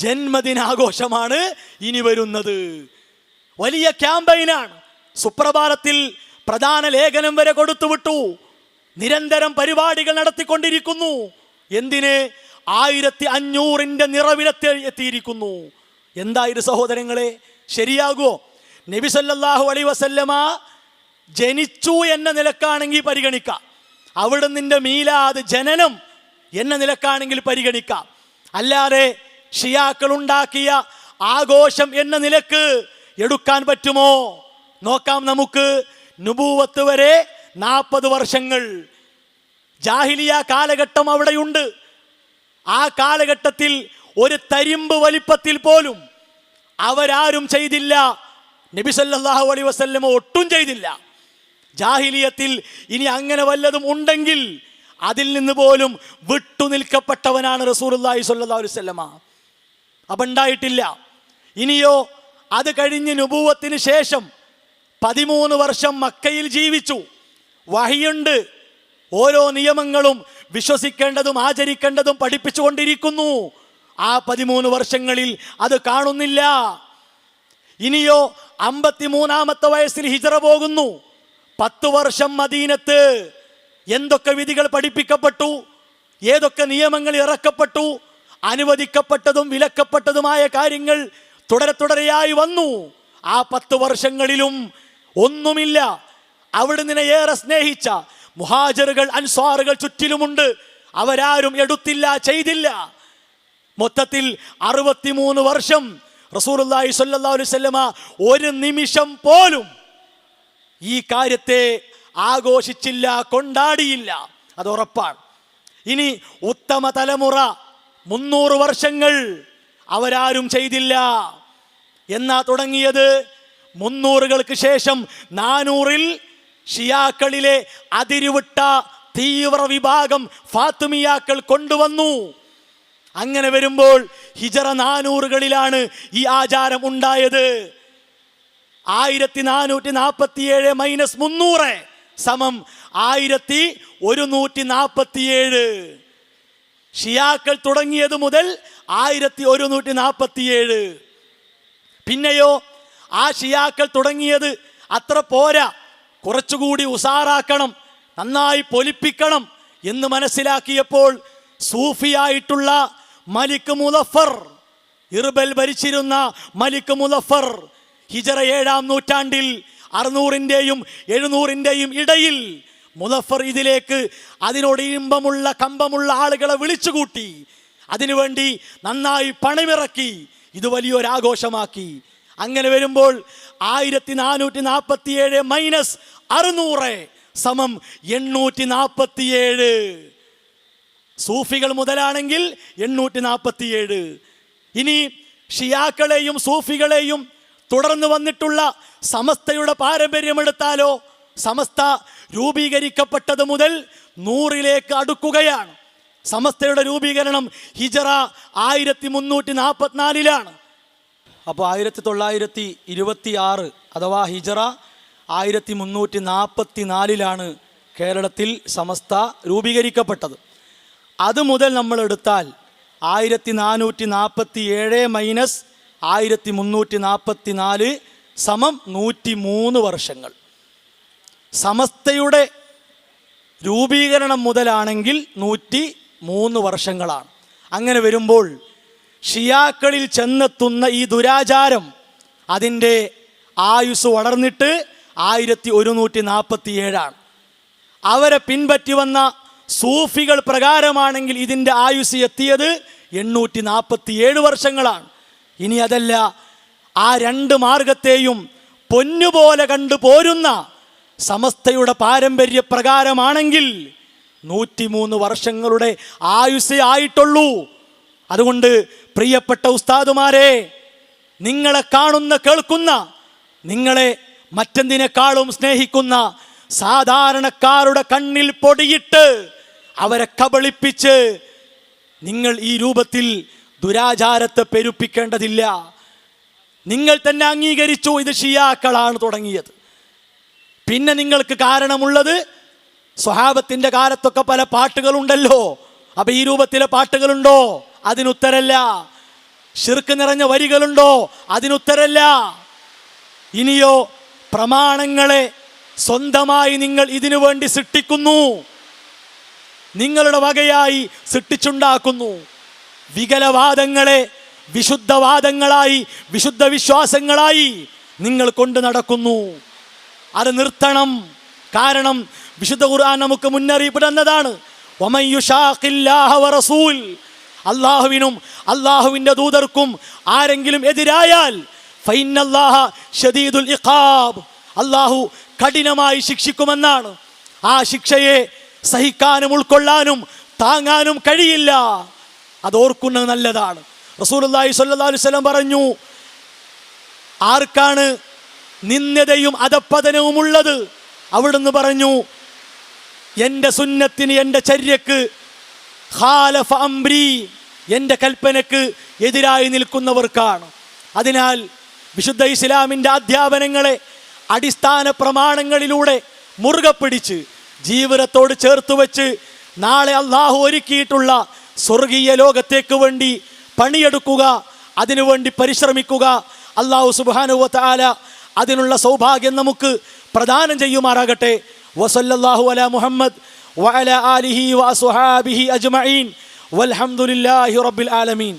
ജന്മദിനാഘോഷമാണ് ഇനി വരുന്നത്. വലിയ ക്യാമ്പയിനാണ്. സുപ്രഭാതത്തിൽ പ്രധാന ലേഖനം വരെ കൊടുത്തുവിട്ടു. നിരന്തരം പരിപാടികൾ നടത്തിക്കൊണ്ടിരിക്കുന്നു. എന്തിന്? 1500ന്റെ നിറവിലെത്തിയിരിക്കുന്നു. എന്തായത് സഹോദരങ്ങളെ? ശരിയാകുമോ? നബി സല്ലല്ലാഹു അലൈഹി വസല്ലമ ജനിച്ചു എന്ന നിലക്കാണെങ്കിൽ പരിഗണിക്കാം, അവിടെ നിന്റെ മീലാദ് ജനനം എന്ന നിലക്കാണെങ്കിൽ പരിഗണിക്കാം. അല്ലാതെ ഷിയാക്കൾ ഉണ്ടാക്കിയ ആഘോഷം എന്ന നിലക്ക് എടുക്കാൻ പറ്റുമോ? നോക്കാം നമുക്ക്. നുബൂവത്ത് വരെ 40 വർഷങ്ങൾ, ജാഹിലിയ കാലഘട്ടം അവിടെയുണ്ട്. ആ കാലഘട്ടത്തിൽ ഒരു തരിമ്പ് വലിപ്പത്തിൽ പോലും അവരാരും ചെയ്തില്ല. നബി സല്ലല്ലാഹു അലൈഹി വസല്ലമ ഒട്ടും ചെയ്തില്ല. ജാഹിലിയത്തിൽ ഇനി അങ്ങനെ വല്ലതും ഉണ്ടെങ്കിൽ അതിൽ നിന്ന് പോലും വിട്ടുനിൽക്കപ്പെട്ടവനാണ് റസൂലുള്ളാഹി സ്വല്ലല്ലാഹു അലൈഹി വസല്ലമ. അപ്പം ഉണ്ടായിട്ടില്ല. ഇനിയോ അത് കഴിഞ്ഞ് നുബൂവത്തിന് ശേഷം 13 വർഷം മക്കയിൽ ജീവിച്ചു. വഹിയുണ്ട്. ഓരോ നിയമങ്ങളും വിശ്വസിക്കേണ്ടതും ആചരിക്കേണ്ടതും പഠിപ്പിച്ചുകൊണ്ടിരിക്കുന്നു. ആ 13 വർഷങ്ങളിൽ അത് കാണുന്നില്ല. ഇനിയോ 53ാമത്തെ വയസ്സിൽ ഹിജറ പോകുന്നു. 10 വർഷം മദീനത്ത് എന്തൊക്കെ വിധികൾ പഠിപ്പിക്കപ്പെട്ടു, ഏതൊക്കെ നിയമങ്ങൾ ഇറക്കപ്പെട്ടു, അനുവദിക്കപ്പെട്ടതും വിലക്കപ്പെട്ടതുമായ കാര്യങ്ങൾ തുടരെയായി വന്നു. ആ 10 വർഷങ്ങളിലും ഒന്നുമില്ല. അവിടുന്ന് ഏറെ സ്നേഹിച്ച മുഹാജിറുകൾ, അൻസ്വാറുകൾ ചുറ്റിലുമുണ്ട്. അവരാരും എടുത്തില്ല, ചെയ്തില്ല. മൊത്തത്തിൽ 63 വർഷം റസൂലുള്ളാഹി സ്വല്ലല്ലാഹു അലൈഹി വസല്ലമ ഒരു നിമിഷം പോലും ഈ കാര്യത്തെ ആഘോഷിച്ചില്ല, കൊണ്ടാടിയില്ല. അത് ഉറപ്പാണ്. ഇനി ഉത്തമ തലമുറ 300 വർഷങ്ങൾ അവരാരും ചെയ്തില്ല. എന്നാ തുടങ്ങിയത് 300കൾക്ക് ശേഷം 400-ൽ ഷിയാക്കളിലെ അതിരുവിട്ട തീവ്ര വിഭാഗം ഫാത്തിമിയാക്കൾ കൊണ്ടുവന്നു. അങ്ങനെ വരുമ്പോൾ ഹിജറ 400കളിലാണ് ഈ ആചാരം ഉണ്ടായത്. 1447 - 300 സമം 1147. ഷിയാക്കൾ തുടങ്ങിയത് മുതൽ 1147. പിന്നെയോ ആ ഷിയാക്കൾ തുടങ്ങിയത് അത്ര പോരാ, കുറച്ചുകൂടി ഉസാറാക്കണം. നന്നായി പൊലിപ്പിക്കണം എന്ന് മനസ്സിലാക്കിയപ്പോൾ സൂഫിയായിട്ടുള്ള മലിക് മുദഫർ, ഇർബൽ ഭരിച്ചിരുന്ന മലിക് മുദഫർ ഹിജറ 7-ാം നൂറ്റാണ്ടിൽ 600-ന്റെയും 700-ന്റെയും ഇടയിൽ മുദഫർ ഇതിലേക്ക് അതിനോട് ഇമ്പമുള്ള കമ്പമുള്ള ആളുകളെ വിളിച്ചുകൂട്ടി. അതിനുവേണ്ടി നന്നായി പണമിറക്കി ഇത് വലിയൊരാഘോഷമാക്കി. അങ്ങനെ വരുമ്പോൾ 1447 മൈനസ് 600 സമം 847. സൂഫികൾ മുതലാണെങ്കിൽ 847. ഇനി ഷിയാക്കളെയും സൂഫികളെയും തുടർന്ന് വന്നിട്ടുള്ള സമസ്തയുടെ പാരമ്പര്യമെടുത്താലോ, സമസ്ത രൂപീകരിക്കപ്പെട്ടത് മുതൽ 100-ലേക്ക് അടുക്കുകയാണ്. സമസ്തയുടെ രൂപീകരണം ഹിജറ 1344-ലാണ്. അപ്പോൾ 1926 അഥവാ ഹിജറ 1344-ലാണ് കേരളത്തിൽ സമസ്ത രൂപീകരിക്കപ്പെട്ടത്. അത് മുതൽ നമ്മൾ എടുത്താൽ 1447 മൈനസ് 1344 സമം 103 വർഷങ്ങൾ. സമസ്തയുടെ രൂപീകരണം മുതലാണെങ്കിൽ 103 വർഷങ്ങളാണ്. അങ്ങനെ വരുമ്പോൾ ഷിയാക്കളിൽ ചെന്നെത്തുന്ന ഈ ദുരാചാരം അതിൻ്റെ ആയുസ് വളർന്നിട്ട് 1147. അവരെ പിൻപറ്റി വന്ന സൂഫികൾ പ്രകാരമാണെങ്കിൽ ഇതിൻ്റെ ആയുസ് എത്തിയത് 847 വർഷങ്ങളാണ്. ഇനി അതല്ല, ആ 2 മാർഗത്തെയും പൊന്നുപോലെ കണ്ടു പോരുന്ന സമസ്തയുടെ പാരമ്പര്യ പ്രകാരമാണെങ്കിൽ 103 വർഷങ്ങളുടെ ആയുസ്സേ ആയിട്ടുള്ളൂ. അതുകൊണ്ട് പ്രിയപ്പെട്ട ഉസ്താദുമാരെ, നിങ്ങളെ കാണുന്ന കേൾക്കുന്ന, നിങ്ങളെ മറ്റെന്തിനേക്കാളും സ്നേഹിക്കുന്ന സാധാരണക്കാരുടെ കണ്ണിൽ പൊടിയിട്ട് അവരെ കബളിപ്പിച്ച് നിങ്ങൾ ഈ രൂപത്തിൽ ദുരാചാരത്തെ പെരുപ്പിക്കേണ്ടതില്ല. നിങ്ങൾ തന്നെ അംഗീകരിച്ചു ഇത് ഷിയാക്കളാണ് തുടങ്ങിയത്. പിന്നെ നിങ്ങൾക്ക് കാരണമുള്ളത് സ്വഹാബത്തിന്റെ കാലത്തൊക്കെ പല പാട്ടുകളുണ്ടല്ലോ. അപ്പൊ ഈ രൂപത്തിലെ പാട്ടുകളുണ്ടോ? അതിനുത്തരല്ല. ശിർക്ക് നിറഞ്ഞ വരികളുണ്ടോ? അതിനുത്തരല്ല. ഇനിയോ പ്രമാണങ്ങളെ സ്വന്തമായി നിങ്ങൾ ഇതിനു വേണ്ടി സൃഷ്ടിക്കുന്നു, നിങ്ങളുടെ വകയായി സൃഷ്ടിച്ചുണ്ടാക്കുന്നു. വികലവാദങ്ങളെ വിശുദ്ധവാദങ്ങളായി, വിശുദ്ധ വിശ്വാസങ്ങളായി നിങ്ങൾ കൊണ്ട് നടക്കുന്നു. അത് നിർത്തണം. കാരണം വിശുദ്ധ ഖുർആൻ നമുക്ക് മുന്നറിയിപ്പ് തന്നതാണ്. വമൻ യുശാഖില്ലാഹ വറസൂൽ, അല്ലാഹുവിനും അല്ലാഹുവിൻ്റെ ദൂതർക്കും ആരെങ്കിലും എതിരായാൽ ഫഇന്നല്ലാഹ ശദീദുൽ ഇഖാബ്, അല്ലാഹു കഠിനമായി ശിക്ഷിക്കുമെന്നാണ്. ആ ശിക്ഷയെ സഹിക്കാനും ഉൾക്കൊള്ളാനും താങ്ങാനും കഴിയില്ല. അതോർക്കുന്നത് നല്ലതാണ്. റസൂലുള്ളാഹി സ്വല്ലല്ലാഹു അലൈഹി വസല്ലം പറഞ്ഞു, ആർക്കാണ് നിന്ദതയും അധപ്പതനവും ഉള്ളത്? അവിടുന്ന് പറഞ്ഞു, എൻ്റെ സുന്നത്തിന്, എൻ്റെ ചര്യക്ക്, ഖാലഫ അംരി, എൻ്റെ കൽപ്പനക്ക് എതിരായി നിൽക്കുന്നവർക്കാണ്. അതിനാൽ വിശുദ്ധ ഇസ്ലാമിൻ്റെ അധ്യാപനങ്ങളെ അടിസ്ഥാന പ്രമാണങ്ങളിലൂടെ മുറുകെ പിടിച്ച് ജീവിതത്തോട് ചേർത്ത് വെച്ച് നാളെ അള്ളാഹു ഒരുക്കിയിട്ടുള്ള സ്വർഗീയ ലോകത്തേക്ക് വേണ്ടി പണിയെടുക്കുക, അതിനുവേണ്ടി പരിശ്രമിക്കുക. അള്ളാഹു സുബ്ഹാനഹു വ തആല അതിനുള്ള സൗഭാഗ്യം നമുക്ക് പ്രദാനം ചെയ്യുമാറാകട്ടെ. വസല്ലല്ലാഹു അലാ മുഹമ്മദ് വഅലാ ആലിഹി വഅസ്ഹാബിഹി അജ്മഈൻ വൽഹംദുലില്ലാഹി റബ്ബിൽ ആലമീൻ.